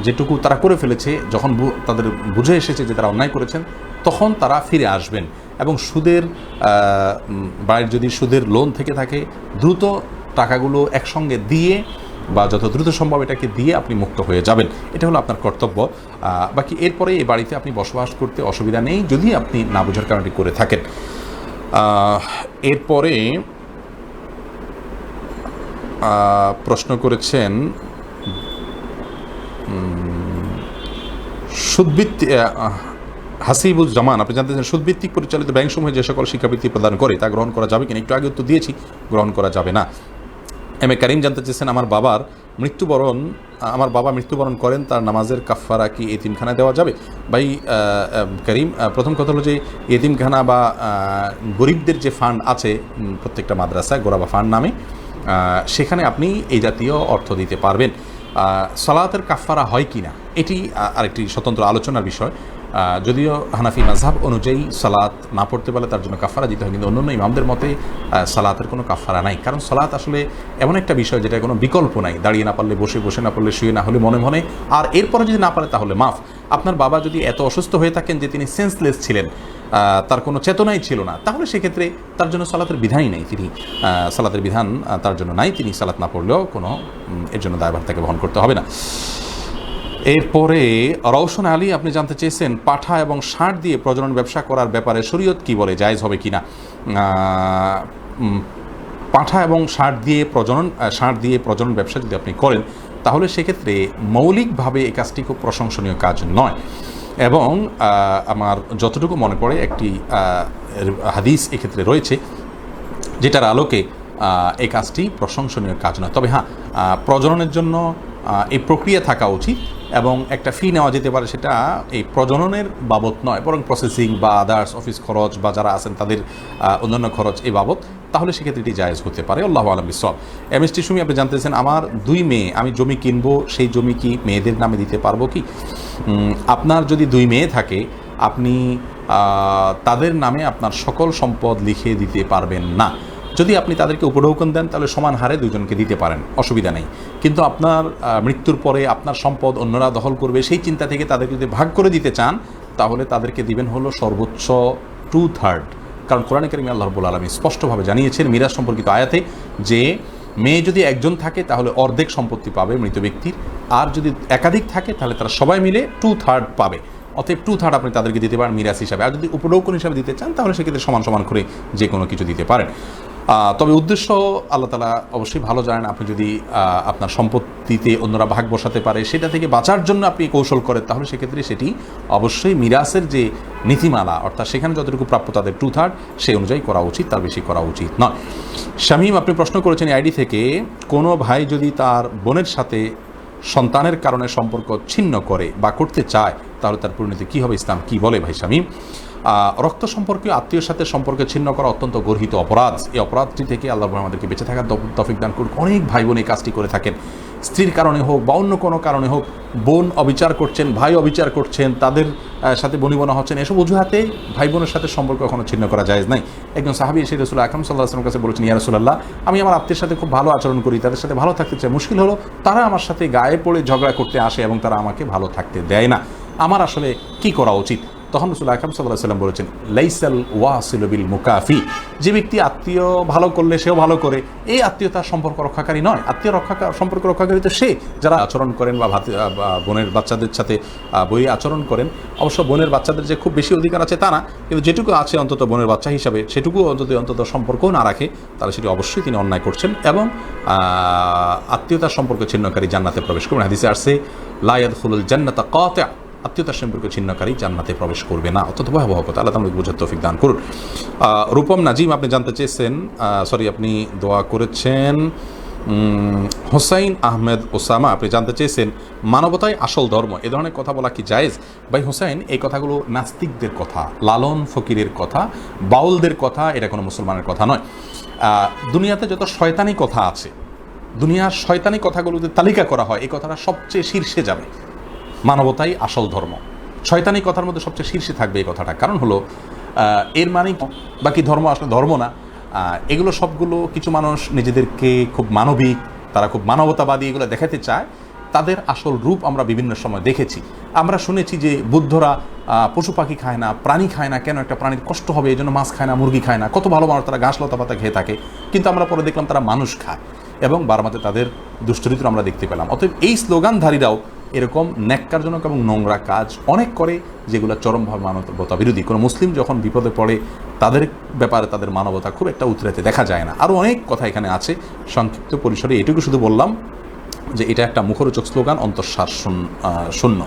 যেটুকু তারা করে ফেলেছে, যখন তাদের বুঝে এসেছে যে তারা অন্যায় করেছেন তখন তারা ফিরে আসবেন এবং সুদের বাড়ির যদি সুদের লোন থেকে থাকে দ্রুত টাকাগুলো একসঙ্গে দিয়ে বা যত দ্রুত সম্ভব এটাকে দিয়ে আপনি মুক্ত হয়ে যাবেন, এটা হলো আপনার কর্তব্য। বাকি এরপরে এই বাড়িতে আপনি বসবাস করতে অসুবিধা নেই যদি আপনি না বোঝার কারণে করে থাকেন। এরপরে প্রশ্ন করেছেন সুদভিত্তিক হাসিবুজ্জামান আপনি জানতে চান, সুদভিত্তিক পরিচালিত ব্যাংকসমূহে যে সকল শিক্ষাবৃত্তি প্রদান করে তা গ্রহণ করা যাবে কিনা? একটু আগে উত্তর দিয়েছি, গ্রহণ করা যাবে না। এম এ কারিম জানতে চেয়েছেন, আমার বাবা মৃত্যুবরণ করেন, তার নামাজের কাফফারা কি এতিমখানায় দেওয়া যাবে? ভাই করিম, প্রথম কথা হলো যে এতিমখানা বা গরিবদের যে ফান্ড আছে প্রত্যেকটা মাদ্রাসায় গোরাবা ফান্ড নামে, সেখানে আপনি এই জাতীয় অর্থ দিতে পারবেন। সালাতের কাফফারা হয় কি না এটি আরেকটি স্বতন্ত্র আলোচনার বিষয়। যদিও হানাফি মাযহাব অনুযায়ী সালাত না পড়তে পারলে তার জন্য কাফফারা দিতে হয়, কিন্তু অন্যান্য ইমামদের মতে সালাতের কোনো কাফফারা নাই, কারণ সালাত আসলে এমন একটা বিষয় যেটা কোনো বিকল্প নাই, দাঁড়িয়ে না পারলে বসে, বসে না পারলে শুয়ে, না হলে মনে মনে, আর এরপরে যদি না পারে তাহলে মাফ। আপনার বাবা যদি এত অসুস্থ হয়ে থাকেন যে তিনি সেন্সলেস ছিলেন, তার কোনো চেতনাই ছিল না, তাহলে সেক্ষেত্রে তার জন্য সালাতের বিধানই নেই, তিনি সালাতের বিধান তার জন্য নাই, তিনি সালাত না পড়লেও কোনো এর জন্য দায়ভার তাকে বহন করতে হবে না। এরপরে রওশন আলী আপনি জানতে চেয়েছেন, পাঠা এবং ষাঁড় দিয়ে প্রজনন ব্যবসা করার ব্যাপারে শরীয়ত কি বলে, জায়েজ হবে কি না? পাঠা এবং ষাঁড় দিয়ে প্রজনন ব্যবসা যদি আপনি করেন তাহলে সেক্ষেত্রে মৌলিকভাবে এই কাজটি খুব প্রশংসনীয় কাজ নয়, এবং আমার যতটুকু মনে পড়ে একটি হাদিস এক্ষেত্রে রয়েছে যেটার আলোকে এই কাজটি প্রশংসনীয় কাজ নয়। তবে হ্যাঁ, প্রজননের জন্য এই প্রক্রিয়া থাকা উচিত এবং একটা ফি নেওয়া যেতে পারে, সেটা এই প্রজননের বাবদ নয়, বরং প্রসেসিং বা আদার্স অফিস খরচ বা যারা আছেন তাদের অন্যান্য খরচ এই বাবদ, তাহলে সেক্ষেত্রে এটি জায়েজ হতে পারে। আল্লাহু আলাম বিসওয়াব। এমএসটি সুমি আপনি জানতেছেন, আমার 2 মেয়ে, আমি জমি কিনবো, সেই জমি কি মেয়েদের নামে দিতে পারবো কি? আপনার যদি 2 মেয়ে থাকে, আপনি তাদের নামে আপনার সকল সম্পদ লিখে দিতে পারবেন না। যদি আপনি তাদেরকে উপঢৌকন দেন তাহলে সমান হারে 2 জনকে দিতে পারেন, অসুবিধা নেই। কিন্তু আপনার মৃত্যুর পরে আপনার সম্পদ অন্যরা দখল করবে, সেই চিন্তা থেকে তাদেরকে যদি ভাগ করে দিতে চান, তাহলে তাদেরকে দিবেন হলো সর্বোচ্চ 2/3। কারণ কোরআনে কারিমে আল্লাহ রাব্বুল আলামিন স্পষ্টভাবে জানিয়েছেন মিরাজ সম্পর্কিত আয়াতে যে মেয়ে যদি একজন থাকে তাহলে অর্ধেক সম্পত্তি পাবে মৃত ব্যক্তির, আর যদি একাধিক থাকে তাহলে তারা সবাই মিলে 2/3 পাবে। অতএব 2/3 আপনি তাদেরকে দিতে পারেন মিরাজ হিসাবে। আর যদি উপঢৌকন হিসাবে দিতে চান তাহলে সেক্ষেত্রে সমান সমান করে যে কোনো কিছু দিতে পারেন। তবে উদ্দেশ্য আল্লাহ তাআলা অবশ্যই ভালো জানেন। আপনি যদি আপনার সম্পত্তিতে অন্যরা ভাগ বসাতে পারে সেটা থেকে বাঁচার জন্য আপনি কৌশল করেন, তাহলে সেক্ষেত্রে সেটি অবশ্যই মিরাসের যে নীতিমালা, অর্থাৎ সেখানে যতটুকু প্রাপ্য তাদের 2/3 সেই অনুযায়ী করা উচিত, তার বেশি করা উচিত নয়। শামীম আপনি প্রশ্ন করেছেন আইডি থেকে, কোনো ভাই যদি তার বোনের সাথে সন্তানের কারণে সম্পর্ক ছিন্ন করে বা করতে চায় তাহলে তার পরিণতি কী হবে, ইসলাম কী বলে? ভাই শামীম, রক্ত সম্পর্কীয় আত্মীয়র সাথে সম্পর্ক ছিন্ন করা অত্যন্ত গর্হিত অপরাধ। এই অপরাধটি থেকে আল্লাহ আমাদেরকে বেঁচে থাকার তৌফিক দান করুন। অনেক ভাই বোন এই কাজটি করে থাকেন, স্ত্রীর কারণে হোক বা অন্য কোনো কারণে হোক, বোন অবিচার করছেন, ভাই অবিচার করছেন, তাদের সাথে বনিবনা হচ্ছেন, এসব অজুহাতে ভাই বোনের সাথে সম্পর্ক কখনো ছিন্ন করা জায়েজ নাই। একজন সাহাবী এসে রাসূল আকরাম সাল্লাল্লাহু আলাইহি ওয়াসাল্লামের কাছে বলেছেন, ইয়া রাসূলুল্লাহ, আমি আমার আত্মীয়ের সাথে খুব ভালো আচরণ করি, তাদের সাথে ভালো থাকতে চাই, মুশকিল হলো তারা আমার সাথে গায়ে পড়ে ঝগড়া করতে আসে এবং তারা আমাকে ভালো থাকতে দেয় না, আমার আসলে কি করা উচিত? তখন রাসূল আকরাম সাল্লাল্লাহু আলাইহি ওয়াসাল্লাম বলেছেন, লাইসাল ওয়াসিলু বিল মুকাফি, যে ব্যক্তি আত্মীয় ভালো করলে সেও ভালো করে, এই আত্মীয়তার সম্পর্ক রক্ষাকারী নয়। সম্পর্ক রক্ষাকারী তো সে যারা আচরণ করেন বা বোনের বাচ্চাদের সাথে বই আচরণ করেন। অবশ্য বোনের বাচ্চাদের যে খুব বেশি অধিকার আছে তা না, কিন্তু যেটুকু আছে অন্তত বোনের বাচ্চা হিসাবে সেটুকু অন্তত সম্পর্কও না রাখে, তাহলে সেটি অবশ্যই তিনি অন্যায় করছেন এবং আত্মীয়তার সম্পর্ক ছিন্নকারী জান্নাতে প্রবেশ করবেন। হাদিসে আসছে, লা ইয়াদখুলুল জান্নাতা কাতি', আত্মীয়তার সম্পর্ক ছিন্নকারী জান্নাতে প্রবেশ করবে না। অত্যন্ত ভয়াবহ কথা, আল্লাহ তাআলা বুঝার তৌফিক দান করুন। রূপম নাজিম আপনি জানতে চেয়েছেন, আপনি দোয়া করেছেন। হোসাইন আহমেদ ওসামা আপনি জানতে চেয়েছেন, মানবতাই আসল ধর্ম, এ ধরনের কথা বলা কি জায়েজ? ভাই হোসাইন, এই কথাগুলো নাস্তিকদের কথা, লালন ফকিরের কথা, বাউলদের কথা, এটা কোনো মুসলমানের কথা নয়। দুনিয়াতে যত শয়তানি কথা আছে, দুনিয়ার শয়তানি কথাগুলো যদি তালিকা করা হয়, এই কথাটা সবচেয়ে শীর্ষে যাবে। মানবতাই আসল ধর্ম, শয়তানি কথার মধ্যে সবচেয়ে শীর্ষে থাকবে এই কথাটা। কারণ হলো এর মানে বাকি ধর্ম আসলে ধর্ম না। এগুলো সবগুলো কিছু মানুষ নিজেদেরকে খুব মানবিক, তারা খুব মানবতাবাদী, এগুলো দেখাতে চায়। তাদের আসল রূপ আমরা বিভিন্ন সময় দেখেছি। আমরা শুনেছি যে বুদ্ধরা পশু পাখি খায় না, প্রাণী খায় না। কেন? একটা প্রাণীর কষ্ট হবে এই জন্য মাছ খায় না, মুরগি খায় না। কত ভালো মানুষ, তারা ঘাস লতা পাতা খেয়ে থাকে। কিন্তু আমরা পরে দেখলাম তারা মানুষ খায় এবং বারমাতে তাদের দুশ্চরিত্র আমরা দেখতে পেলাম। অতএব এই স্লোগানধারীরাও এরকম ন্যাক্কারজনক এবং নোংরা কাজ অনেক করে, যেগুলো চরমভাবে মানবতা বিরোধী। কোনো মুসলিম যখন বিপদে পড়ে তাদের ব্যাপারে তাদের মানবতা খুব একটা উতরাতে দেখা যায় না। আরও অনেক কথা এখানে আছে, সংক্ষিপ্ত পরিসরে এটুকু শুধু বললাম যে এটা একটা মুখরোচক স্লোগান, অন্তঃসার শূন্য।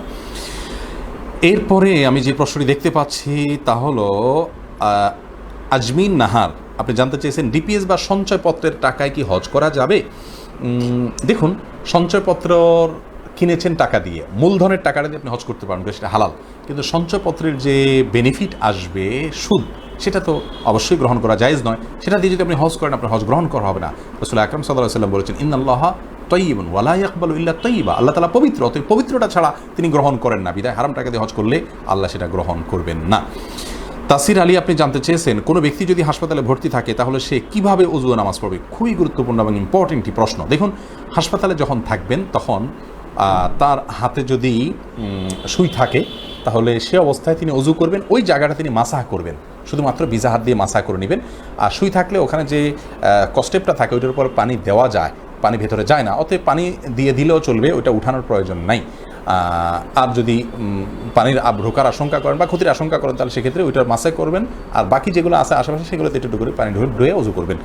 এরপরে আমি যে প্রশ্নটি দেখতে পাচ্ছি তা হলো আজমিন নাহার আপনি জানতে চেয়েছেন, ডিপিএস বা সঞ্চয়পত্রের টাকায় কি হজ করা যাবে? দেখুন, সঞ্চয়পত্র কিনেছেন টাকা দিয়ে, মূলধনের টাকাটা দিয়ে আপনি হজ করতে পারেন, সেটা হালাল। কিন্তু সঞ্চয়পত্রের যে বেনিফিট আসবে, সুদ, সেটা তো অবশ্যই গ্রহণ করা জায়েজ নয়। সেটা দিয়ে যদি আপনি হজ করেন, আপনার হজ গ্রহণ করা হবে না। রাসূল আকরাম সাল্লাল্লাহু আলাইহি ওয়াসাল্লাম বলেছেন, ইন্নাল্লাহা তাইয়্যিবুন ওয়া লা ইয়াকবালু ইল্লা তাইয়্যিবা, আল্লাহ তাআলা পবিত্র, অতএব পবিত্রটা ছাড়া তিনি গ্রহণ করেন না। বিধায় হারাম টাকা দিয়ে হজ করলে আল্লাহ সেটা গ্রহণ করবেন না। তাসির আলী আপনি জানতে চেয়েছেন, কোনো ব্যক্তি যদি হাসপাতালে ভর্তি থাকে তাহলে সে কিভাবে ওযু নামাজ পড়বে? খুবই গুরুত্বপূর্ণ এবং ইম্পর্টেন্ট প্রশ্ন। দেখুন, হাসপাতালে যখন থাকবেন তখন তার হাতে যদি সুই থাকে তাহলে সে অবস্থায় তিনি ওযু করবেন, ওই জায়গাটা তিনি মাসাহ করবেন, শুধুমাত্র ভিজা হাত দিয়ে মাসাহ করে নেবেন। আর সুই থাকলে ওখানে যে কস্টেপটা থাকে ওইটার উপর পানি দেওয়া যায়, পানি ভেতরে যায় না, অতএব পানি দিয়ে দিলেও চলবে, ওইটা উঠানোর প্রয়োজন নাই। আর যদি পানির ঢোকার আশঙ্কা করেন বা ক্ষতির আশঙ্কা করেন তাহলে সেক্ষেত্রে ওইটার মাসাজ করবেন, আর বাকি যেগুলো আছে আশেপাশে সেগুলোতে একটু করে পানি ধুয়ে ওযু করবেন।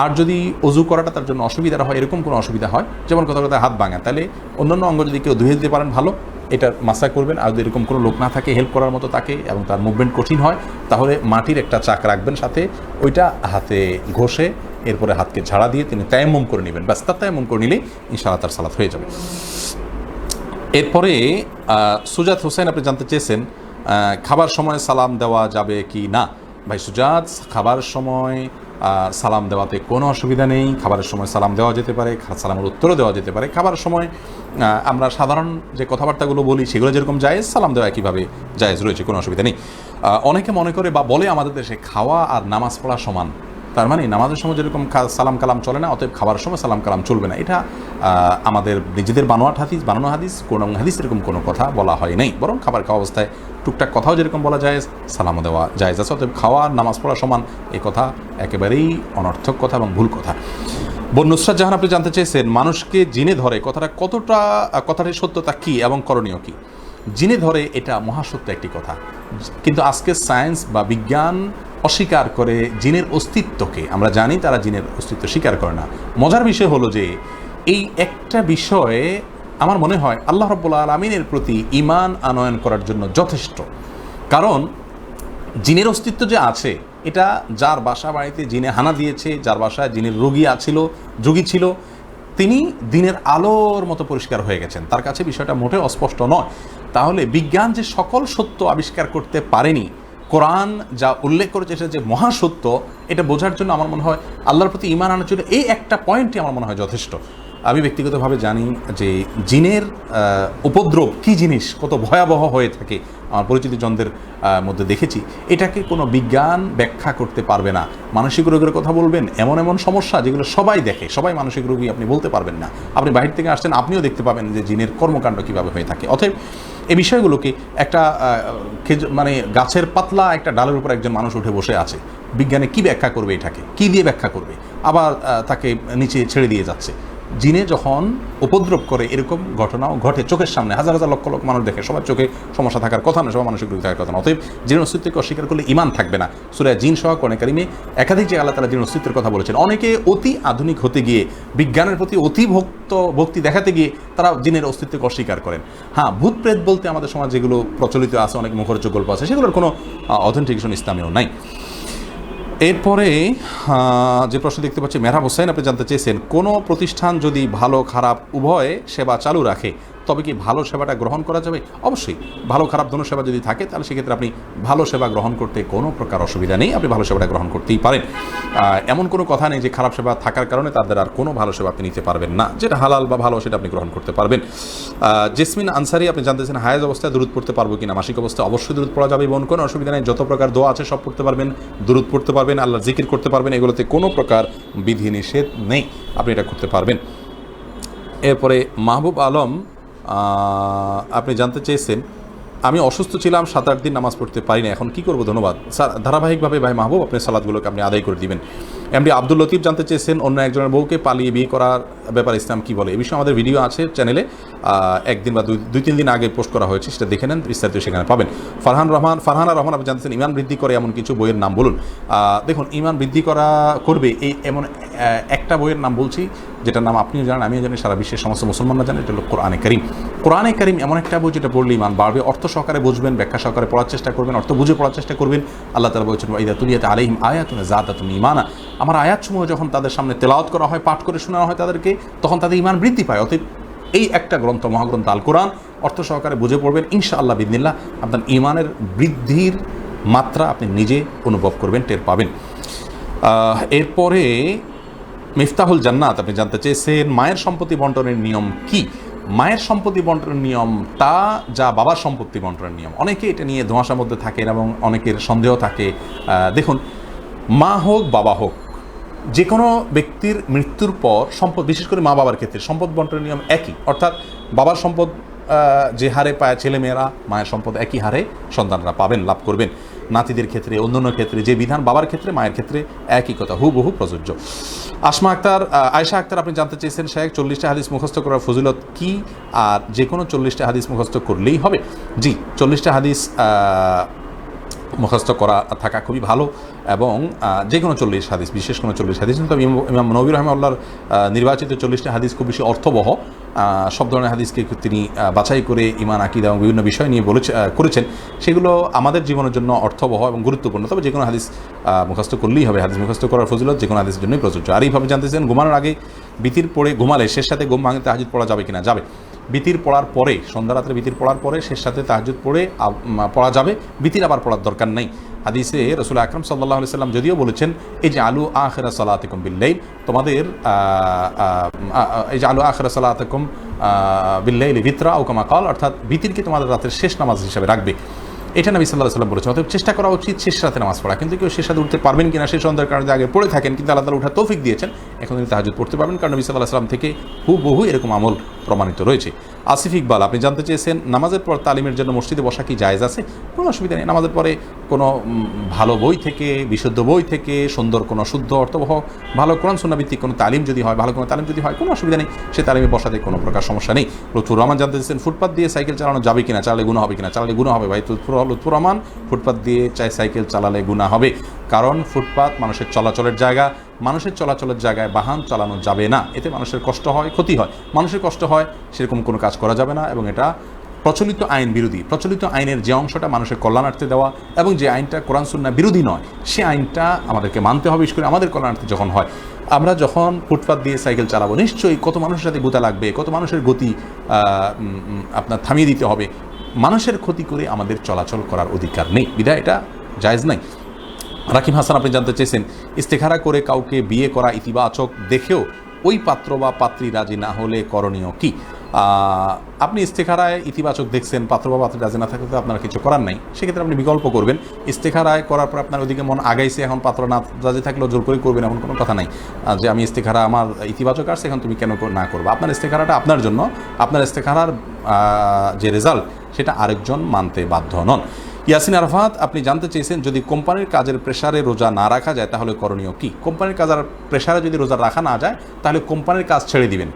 আর যদি ওযু করাটা তার জন্য অসুবিধা হয়, এরকম কোনো অসুবিধা হয়, যেমন কথা হাত ভাঙা, তাহলে অন্যান্য অঙ্গ যদি কেউ ধুয়ে দিতে পারেন ভালো, এটার মাসাজ করবেন। আর যদি এরকম কোনো লোক না থাকে হেল্প করার মতো তাকে, এবং তার মুভমেন্ট কঠিন হয়, তাহলে মাটির একটা চাক রাখবেন সাথে, ওইটা হাতে ঘষে এরপরে হাতকে ঝাড়া দিয়ে তিনি তায়াম্মুম করে নেবেন, ব্যাস তার তায়াম্মুম করে নিলেই ইনশাআল্লাহ তার সালাত হয়ে যাবে। এরপরে সুজাত হোসেন আপনি জানতে চেয়েছেন খাবার সময় সালাম দেওয়া যাবে কি না। ভাই সুজাত, খাবার সময় সালাম দেওয়াতে কোনো অসুবিধা নেই, খাবারের সময় সালাম দেওয়া যেতে পারে, সালামের উত্তরও দেওয়া যেতে পারে। খাবারের সময় আমরা সাধারণ যে কথাবার্তাগুলো বলি সেগুলো যেরকম জায়েজ, সালাম দেওয়া একইভাবে জায়েজ রয়েছে, কোনো অসুবিধা নেই। অনেকে মনে করে বা বলে আমাদের দেশে খাওয়া আর নামাজ পড়া সমান, তার মানে নামাজের সময় যেরকম সালাম কালাম চলে না, অতএব খাবার সময় সালাম কালাম চলবে না। এটা আমাদের নিজেদের বানানো হাদিস কোন হাদিস এরকম কোনো কথা বলা হয় নাই, বরং খাবার খাওয়া অবস্থায় টুকটাক কথাও যেরকম বলা যায় সালামও দেওয়া যায় আছে। অতএব খাওয়া আর নামাজ পড়া সমান এই কথা একেবারেই অনর্থক কথা এবং ভুল কথা। বোন নুসরাত জাহান আপনি জানতে চেয়েছেন মানুষকে জিনে ধরে কথাটির সত্যতা কী এবং করণীয় কী। জিনে ধরে এটা মহাসত্য একটি কথা, কিন্তু আজকে সায়েন্স বা বিজ্ঞান অস্বীকার করে জিনের অস্তিত্বকে। আমরা জানি তারা জিনের অস্তিত্ব স্বীকার করে না। মজার বিষয় হলো যে এই একটা বিষয়ে আমার মনে হয় আল্লাহ রাব্বুল আলামিনের প্রতি ঈমান আনয়ন করার জন্য যথেষ্ট। কারণ জিনের অস্তিত্ব যে আছে, এটা যার বাসা বাড়িতে জিনে হানা দিয়েছে, যার বাসায় জিনের রোগী ছিল, তিনি দিনের আলোর মতো পরিষ্কার হয়ে গেছেন, তার কাছে বিষয়টা মোটেও অস্পষ্ট নয়। তাহলে বিজ্ঞান যে সকল সত্য আবিষ্কার করতে পারেনি, কোরআন যা উল্লেখ করেছে সেটা যে মহাসত্য, এটা বোঝার জন্য আমার মনে হয় আল্লাহর প্রতি ঈমান আনার জন্য এই একটা পয়েন্টই আমার মনে হয় যথেষ্ট। আমি ব্যক্তিগতভাবে জানি যে জিনের উপদ্রব কী জিনিস, কত ভয়াবহ হয়ে থাকে, আমার পরিচিত জনদের মধ্যে দেখেছি। এটাকে কোনো বিজ্ঞান ব্যাখ্যা করতে পারবে না। মানসিক রোগের কথা বলবেন, এমন সমস্যা যেগুলো সবাই দেখে, সবাই মানসিক রোগী, আপনি বলতে পারবেন না। আপনি বাহির থেকে আসছেন, আপনিও দেখতে পাবেন যে জিনের কর্মকাণ্ড কীভাবে হয়ে থাকে। অতএব এই বিষয়গুলোকে একটা মানে গাছের পাতলা একটা ডালের উপর একজন মানুষ উঠে বসে আছে, বিজ্ঞানে কি ব্যাখ্যা করবে, এটাকে কি দিয়ে ব্যাখ্যা করবে, আবার তাকে নিচে ছেড়ে দিয়ে যাচ্ছে। জিনে যখন উপদ্রব করে এরকম ঘটনাও ঘটে চোখের সামনে, হাজার হাজার লক্ষ লক্ষ মানুষ দেখে, সবার চোখে সমস্যা থাকার কথা না, সবার মানসিক রোগ থাকার কথা না। অতএব জিনের অস্তিত্বকে অস্বীকার করলে ঈমান থাকবে না। সূরা জিন সহ কোরআনে কারিমে একাধিক যে আল্লাহ তাআলা জিনের অস্তিত্বের কথা বলেছেন। অনেকে অতি আধুনিক হতে গিয়ে, বিজ্ঞানের প্রতি অতি ভক্তি দেখাতে গিয়ে তারা জিনের অস্তিত্বকে অস্বীকার করেন। হ্যাঁ, ভূত প্রেত বলতে আমাদের সমাজ যেগুলো প্রচলিত আছে, অনেক মুখরোচক গল্প আছে, সেগুলোর কোনো অথেন্টিকেশন ইসলামেও নাই। এরপরে যে প্রশ্ন দেখতে পাচ্ছি মেহরাব হোসেন আপনি জানতে চেয়েছেন কোনো প্রতিষ্ঠান যদি ভালো খারাপ উভয় সেবা চালু রাখে তবে কি ভালো সেবাটা গ্রহণ করা যাবে? অবশ্যই ভালো খারাপ দোনো সেবা যদি থাকে তাহলে সেক্ষেত্রে আপনি ভালো সেবা গ্রহণ করতে কোনো প্রকার অসুবিধা নেই, আপনি ভালো সেবাটা গ্রহণ করতেই পারেন। এমন কোনো কথা নেই যে খারাপ সেবা থাকার কারণে তাদের আর কোনো ভালো সেবা আপনি নিতে পারবেন না। যেটা হালাল বা ভালো সেটা আপনি গ্রহণ করতে পারবেন। জেসমিন আনসারি আপনি জানতেছেন হায়েজ অবস্থায় দুরূদ পড়তে পারবো কিনা। মাসিক অবস্থায় অবশ্যই দুরূদ পড়া যাবে এবং কোনো অসুবিধা নেই। যত প্রকার দোয়া আছে সব পড়তে পারবেন, দুরূদ পড়তে পারবেন, আল্লাহর জিকির করতে পারবেন, এগুলোতে কোনো প্রকার বিধি নিষেধ নেই, আপনি এটা করতে পারবেন। এরপরে মাহবুব আলম আপনি জানতে চেয়েছেন আমি অসুস্থ ছিলাম 7-8 দিন নামাজ পড়তে পারি না, এখন কি করব? ধন্যবাদ স্যার। ধারাবাহিকভাবে ভাই মাহবুব আপনি সালাতগুলোকে আপনি আদায় করে দিবেন। এমডি আব্দুল লতিফ জানতে চেয়েছেন অন্য একজনের বউকে পালিয়ে বিয়ে করার ব্যাপারে ইসলাম কি বলে। এই বিষয়ে আমাদের ভিডিও আছে চ্যানেলে, একদিন বা 2-3 দিন আগে পোস্ট করা হয়েছে, সেটা দেখে নেন, বিস্তারিত সেখানে পাবেন। ফারহানা রহমান আপনি জানতেছেন ইমান বৃদ্ধি করে এমন কিছু বইয়ের নাম বলুন। দেখুন, ইমান বৃদ্ধি করবে এই এমন একটা বইয়ের নাম বলছি যেটার নাম আপনিও জানেন, আমিও জানি, সারা বিশ্বের সমস্ত মুসলমানরা জানেন, এটা হলো কোরআনে কারীম। কোরআনে কারীম এমন একটা বই যেটা পড়লে ইমান বাড়বে। অর্থ সহকারে বুঝবেন, ব্যাখ্যা সহকারে পড়ার চেষ্টা করবেন, অর্থ বুঝে পড়ার চেষ্টা করবেন। আল্লাহ তাআলা বলেছেন ওয়াইদা তুলিয়াত আলাইহিম আয়াতুন যাদাতুহুম ঈমানা। আমার আয়াতসমূহ যখন তাদের সামনে তেলাওয়াত করা হয়, পাঠ করে শোনানো হয় তাদেরকে, তখন তাদের ঈমান বৃদ্ধি পায়। অতএব এই একটা গ্রন্থ, মহাগ্রন্থ আল কোরআন, অর্থ সহকারে বুঝে পড়বেন, ইনশাআল্লাহ বিইذনিল্লাহ আপনার ঈমানের বৃদ্ধির মাত্রা আপনি নিজে অনুভব করবেন, টের পাবেন। এরপরে মিফতাহুল জান্নাত আপনি জানতে চেয়েছেন মায়ের সম্পত্তি বন্টনের নিয়ম কি। মায়ের সম্পত্তি বন্টনের নিয়ম তা যা বাবার সম্পত্তি বন্টনের নিয়ম। অনেকে এটা নিয়ে ধোঁয়াশার মধ্যে থাকেন এবং অনেকের সন্দেহ থাকে। দেখুন, মা হোক বাবা হোক, যে কোনো ব্যক্তির মৃত্যুর পর সম্পদ, বিশেষ করে মা বাবার ক্ষেত্রে সম্পদ বন্টনের নিয়ম একই। অর্থাৎ বাবার সম্পদ যে হারে পায় ছেলেমেয়েরা, মায়ের সম্পদ একই হারে সন্তানরা পাবেন, লাভ করবেন। নাতিদের ক্ষেত্রে, অন্যান্য ক্ষেত্রে যে বিধান বাবার ক্ষেত্রে মায়ের ক্ষেত্রে একই কথা, হুবহু প্রযোজ্য। আয়েশা আক্তার আপনি জানতে চেয়েছেন শেখ 40টা হাদিস মুখস্থ করার ফজিলত কি, আর যে কোনো 40টা হাদিস মুখস্থ করলেই হবে? জি, 40টা হাদিস মুখস্থ করা থাকা খুবই ভালো। এবং যে কোনো 40 হাদিস, বিশেষ কোনো 40 হাদিস, তবে ইমাম নবী রাহিমাহুল্লাহর নির্বাচিত 40টি হাদিস খুব বেশি অর্থবহ, সব ধরনের হাদিসকে তিনি বাছাই করে ঈমান, আকীদা এবং বিভিন্ন বিষয় নিয়ে করেছেন, সেগুলো আমাদের জীবনের জন্য অর্থবহ এবং গুরুত্বপূর্ণ। তবে যে কোনো হাদিস মুখস্থ করলেই হবে, হাদিস মুখস্থ করার ফজিলত যে কোনো হাদিসের জন্যই প্রযোজ্য। আর এইভাবে জানতেছেন ঘুমানোর আগে বিতির পড়ে ঘুমালে শেষ সাথে ঘুম ভাঙতে তাহাজ্জুদ পড়া যাবে কিনা? যাবে। বিতির পড়ার পরে, সন্ধ্যা রাত্রে বিতির পড়ার পরে শেষ সাথে তাহাজ্জুদ পড়া যাবে, বিতির আবার পড়ার দরকার নেই। হাদিসে রাসূল আকরাম সাল্লাল্লাহু আলাইহি সাল্লাম যদিও বলেছেন এই যে আলু আখিরা সালাতিকুম বিল্লাইল, তোমাদের এই যে আলু আখিরা সালাতিকুম বিল্লাইলি ভিতরা আও কামা ক্বাল, অর্থাৎ বিতিরকে তোমাদের রাতের শেষ নামাজ হিসেবে রাখবে, এটা নবী সাল্লাল্লাহু আলাইহি সাল্লাম বলেছেন। অতএব চেষ্টা করা উচিত শেষ রাতে নামাজ পড়া। কিন্তু কেউ শেষ রাতে উঠতে পারবেন কিনা, সেই সন্ধ্যার কারণে আগে পড়ে থাকেন, কিন্তু আল্লাহ তাআলা উঠার তৌফিক দিয়েছেন, এখন তিনি তাহাজ্জুদ পড়তে পারবেন, কারণ নবী সাল্লাল্লাহু আলাইহি সাল্লাম থেকে হুবহু এরকম আমল প্রমাণিত রয়েছে। আসিফ ইকবাল, আপনি জানতে চেয়েছেন নামাজের পর তালিমের জন্য মসজিদে বসা কি জায়েজ আছে? কোনো অসুবিধা নেই। নামাজের পরে কোনো ভালো বই থেকে, বিশুদ্ধ বই থেকে, সুন্দর কোনো শুদ্ধ অর্থবহ ভালো কোরআন সুন্নাহ ভিত্তিক কোনো তালিম যদি হয়, ভালো কোনো তালিম যদি হয়, কোনো অসুবিধা নেই, সে তালিমে বসাতে কোনো প্রকার সমস্যা নেই। লুৎফুর রহমান জানতে চেয়েছেন ফুটপাত দিয়ে সাইকেল চালানো যাবে কিনা, চালালে গুনাহ হবে কিনা? চালালে গুনাহ হবে ভাই। লুৎফুর রহমান, ফুটপাত দিয়ে সাইকেল চালালে গুনাহ হবে, কারণ ফুটপাত মানুষের চলাচলের জায়গা, মানুষের চলাচলের জায়গায় বাহন চালানো যাবে না, এতে মানুষের কষ্ট হয়, ক্ষতি হয়। মানুষের কষ্ট হয় সেরকম কোনো কাজ করা যাবে না, এবং এটা প্রচলিত আইন বিরোধী। প্রচলিত আইনের যে অংশটা মানুষের কল্যাণার্থে দেওয়া এবং যে আইনটা কোরআন সুন্নাহ বিরোধী নয়, সে আইনটা আমাদেরকে মানতে হবে, বিশেষ করে আমাদের কল্যাণার্থে যখন হয়। আমরা যখন ফুটপাত দিয়ে সাইকেল চালাবো, নিশ্চয়ই কত মানুষের সাথে গুতা লাগবে, কত মানুষের গতি আপনার থামিয়ে দিতে হবে। মানুষের ক্ষতি করে আমাদের চলাচল করার অধিকার নেই, বিধায় এটা জায়েজ নাই। রাকিম হাসান, আপনি জানতে চেয়েছেন ইস্তেখারা করে কাউকে বিয়ে করা ইতিবাচক দেখেও ওই পাত্র বা পাত্রী রাজি না হলে করণীয় কি? আপনি ইস্তেখারায় ইতিবাচক দেখছেন, পাত্র বা পাত্রী রাজি না থাকলে তো আপনার কিছু করার নাই, সেক্ষেত্রে আপনি বিকল্প করবেন। ইস্তেখারায় করার পর আপনার ওইদিকে মন আগাইছে, এখন পাত্র না রাজি থাকলেও জোর করে করবেন এমন কোনো কথা নাই যে আমি ইস্তেখারা আমার ইতিবাচক আসছে, এখন তুমি কেন না করবো। আপনার ইস্তেখারাটা আপনার জন্য, আপনার ইস্তেখারার যে রেজাল্ট সেটা আরেকজন মানতে বাধ্য নন। ইয়াসিন আরাফাত, আপনি জানতে চেয়েছেন যদি কোম্পানির কাজের প্রেসারে রোজা না রাখা যায় তাহলে করণীয় কি? কোম্পানির কাজের প্রেসারে যদি রোজা রাখা না যায় তাহলে কোম্পানির কাজ ছেড়ে দিবেন,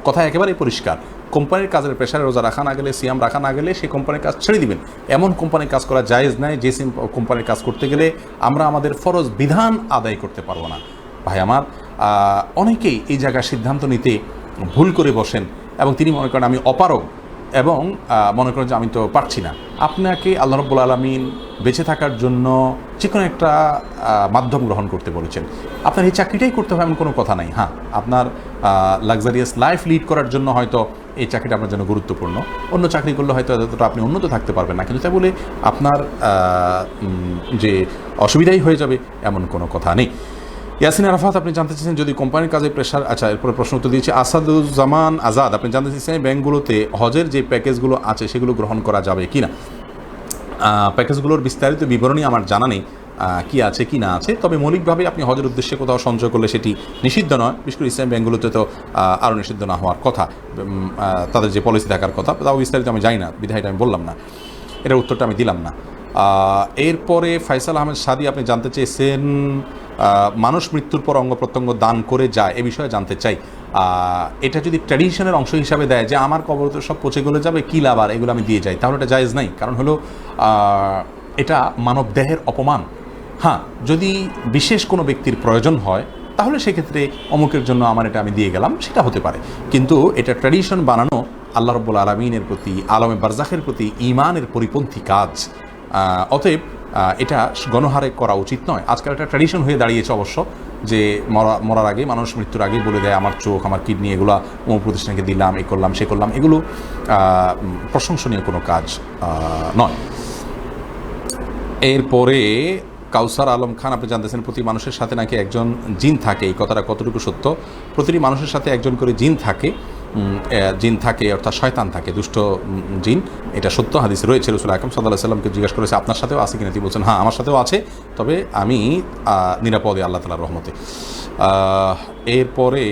কথা একেবারেই পরিষ্কার। কোম্পানির কাজের প্রেসারে রোজা রাখা না গেলে, সিয়াম রাখা না গেলে সেই কোম্পানির কাজ ছেড়ে দিবেন। এমন কোম্পানির কাজ করা জায়েজ নাই যে কোম্পানির কাজ করতে গেলে আমরা আমাদের ফরজ বিধান আদায় করতে পারবো না। ভাই আমার, অনেকেই এই জায়গায় সিদ্ধান্ত নিতে ভুল করে বসেন এবং তিনি মনে করেন আমি অপারগ এবং মনে করেন যে আমি তো পারছি না। আপনাকে আল্লাহ রাব্বুল আলামিন বেঁচে থাকার জন্য যে কোনো একটা মাধ্যম গ্রহণ করতে বলেছেন, আপনার এই চাকরিটাই করতে হবে এমন কোনো কথা নাই। হ্যাঁ, আপনার লাক্সারিয়াস লাইফ লিড করার জন্য হয়তো এই চাকরিটা আপনার জন্য গুরুত্বপূর্ণ, অন্য চাকরি করলে হয়তো এতটা আপনি উন্নত থাকতে পারবেন না, কিন্তু তাই বলে আপনার যে অসুবিধাই হয়ে যাবে এমন কোনো কথা নেই। ইয়াসিন আরাফাত, আপনি জানতে চাইছেন যদি কোম্পানির কাজে প্রেশার, আচ্ছা এরপরে প্রশ্ন উত্তর দিয়েছি আসাদুজ্জামান আজাদ, আপনি জানতে চাইছেন ব্যাংকগুলোতে হজের যে প্যাকেজগুলো আছে সেগুলো গ্রহণ করা যাবে কি না। প্যাকেজগুলোর বিস্তারিত বিবরণী আমার জানা নেই কি আছে কি না আছে, তবে মৌলিকভাবে আপনি হজের উদ্দেশ্যে কোথাও সঞ্চয় করলে সেটি নিষিদ্ধ নয়। বিশেষ করে ইসলামী ব্যাংকগুলোতে তো আরও নিষিদ্ধ না হওয়ার কথা, তাদের যে পলিসি থাকার কথা, তাও বিস্তারিত আমি জানি না, বিধায়টা আমি বললাম না, এটার উত্তরটা আমি দিলাম না। এরপরে ফাইসাল আহমেদ সাদি, আপনি জানতে চেয়েছেন মানুষ মৃত্যুর পর অঙ্গ প্রত্যঙ্গ দান করে যায়, এ বিষয়ে জানতে চাই। এটা যদি ট্র্যাডিশনের অংশ হিসাবে দেয় যে আমার কবর তো সব পচে গলে যাবে, কী লাভ আর এগুলো আমি দিয়ে যাই, তাহলে এটা জায়েজ নাই। কারণ হলো এটা মানব দেহের অপমান। হ্যাঁ, যদি বিশেষ কোনো ব্যক্তির প্রয়োজন হয় তাহলে সেক্ষেত্রে অমুকের জন্য আমার এটা আমি দিয়ে গেলাম, সেটা হতে পারে, কিন্তু এটা ট্র্যাডিশন বানানো আল্লাহ রাব্বুল আলামিনের প্রতি, আলমে বারজাখের প্রতি ঈমানের পরিপন্থী কাজ। অতএব এটা গণহারে করা উচিত নয়। আজকাল একটা ট্র্যাডিশন হয়ে দাঁড়িয়েছে অবশ্য, যে মরার আগে, মানুষ মৃত্যুর আগে বলে দেয় আমার চোখ, আমার কিডনি, এগুলো অমুক প্রতিষ্ঠানকে দিলাম, এই করলাম সে করলাম, এগুলো প্রশংসনীয় কোনো কাজ নয়। এরপরে কাউসার আলম খান, আপনি জানতেছেন প্রতি মানুষের সাথে নাকি একজন জিন থাকে, এই কথাটা কতটুকু সত্য? প্রতিটি মানুষের সাথে একজন করে জিন থাকে, অর্থাৎ শয়তান থাকে, দুষ্ট জিন, এটা সত্য, হাদিসে রয়েছে। রাসূল আকরাম সাল্লাল্লাহু আলাইহি ওয়াসাল্লামকে জিজ্ঞাসা করেছে আপনার সাথেও আছে কিনা, তিনি বলছেন হ্যাঁ আমার সাথেও আছে, তবে আমি নিরাপদে আল্লাহ তাআলার রহমতে। এরপরে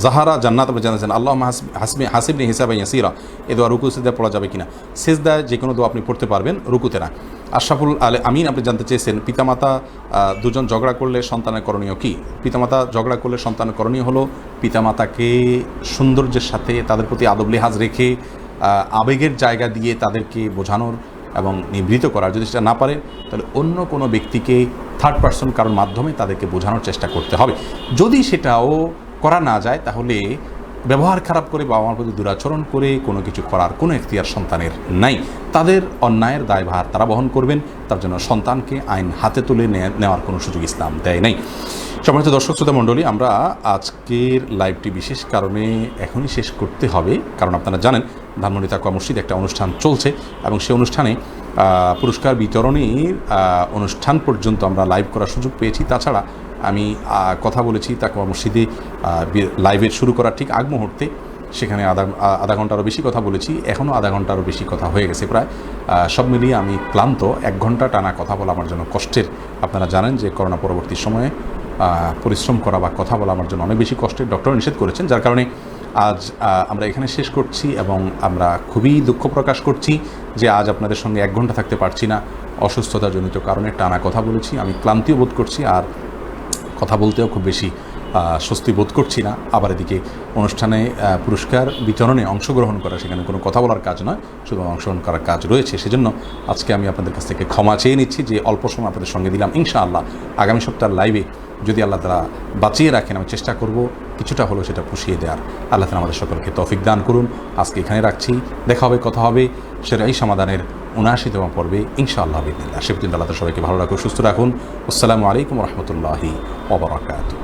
জাহারা জান্নাত, আপনি জানাচ্ছেন আল্লাহ হাসিবনি হিসাবে ইয়াসিরা, এ দোয়া রুকু সিজদা পড়া যাবে কিনা? সিজদায় যে কোনো দোয়া আপনি পড়তে পারবেন, রুকুতে না। আশরাফুল আমিন, আপনি জানতে চেয়েছেন পিতামাতা দুজন ঝগড়া করলে সন্তানের করণীয় কি? পিতামাতা ঝগড়া করলে সন্তানের করণীয় হলো পিতামাতাকে সৌন্দর্যের সাথে, তাদের প্রতি আদব লিহাজ রেখে, আবেগের জায়গা দিয়ে তাদেরকে বোঝানোর এবং নিবৃত করার। যদি সেটা না পারে তাহলে অন্য কোনো ব্যক্তিকে থার্ড পার্সন কারোর মাধ্যমে তাদেরকে বোঝানোর চেষ্টা করতে হবে। যদি সেটাও করা না যায় তাহলে ব্যবহার খারাপ করে বাবা মার প্রতি দুরাচরণ করে কোনো কিছু করার কোনো এখতিয়ার সন্তানের নাই। তাদের অন্যায়ের দায়ভার তারা বহন করবেন, তার জন্য সন্তানকে আইন হাতে তুলে নেওয়ার কোনো সুযোগ ইসলাম দেয় নাই। সম্মানিত দর্শক শ্রোতা মণ্ডলী, আমরা আজকের লাইভটি বিশেষ কারণে এখনই শেষ করতে হবে, কারণ আপনারা জানেন ধানমন্ডি তাকওয়া মসজিদে একটা অনুষ্ঠান চলছে এবং সেই অনুষ্ঠানে পুরস্কার বিতরণের অনুষ্ঠান পর্যন্ত আমরা লাইভ করার সুযোগ পেয়েছি। তাছাড়া আমি কথা বলেছি তাকওয়া মসজিদে লাইভের শুরু করার ঠিক আগ মুহূর্তে, সেখানে আধা ঘন্টারও বেশি কথা বলেছি, এখনও আধা ঘন্টারও বেশি কথা হয়ে গেছে প্রায়। সব মিলিয়ে আমি ক্লান্ত। 1 ঘন্টা টানা কথা বলা আমার জন্য কষ্টের। আপনারা জানেন যে করোনা পরবর্তী সময়ে পরিশ্রম করা বা কথা বলা আমার জন্য অনেক বেশি কষ্টের, ডক্টর নিষেধ করেছেন। যার কারণে আজ আমরা এখানে শেষ করছি এবং আমরা খুবই দুঃখ প্রকাশ করছি যে আজ আপনাদের সঙ্গে 1 ঘন্টা থাকতে পারছি না। অসুস্থতাজনিত কারণে টানা কথা বলেছি, আমি ক্লান্তিও বোধ করছি আর কথা বলতেও খুব বেশি স্বস্তি বোধ করছি না। আবার এদিকে অনুষ্ঠানে পুরস্কার বিতরণে অংশগ্রহণ করা, সেখানে কোনো কথা বলার কাজ নয়, শুধু অংশগ্রহণ করার কাজ রয়েছে। সেজন্য আজকে আমি আপনাদের কাছ থেকে ক্ষমা চেয়ে নিচ্ছি যে অল্প সময় আপনাদের সঙ্গে দিলাম। ইনশাআল্লাহ আগামী সপ্তাহের লাইভে যদি আল্লাহ তাআলা বাঁচিয়ে রাখেন, আমি চেষ্টা করব কিছুটা হলেও সেটা পুষিয়ে দেওয়ার। আল্লাহ তাআলা আমাদের সকলকে তৌফিক দান করুন। আজকে এখানে রাখছি, দেখা হবে, কথা হবে সেরাই সমাধানের ৭৯তম পর্বে ইনশাআল্লাহ বিদিনিল্লাহ। সে পর্যন্ত আল্লাহ সবাইকে ভালো রাখুন, সুস্থ রাখুন। আসসালামু আলাইকুম ওয়া রাহমাতুল্লাহি ওয়া বারাকাতুহু।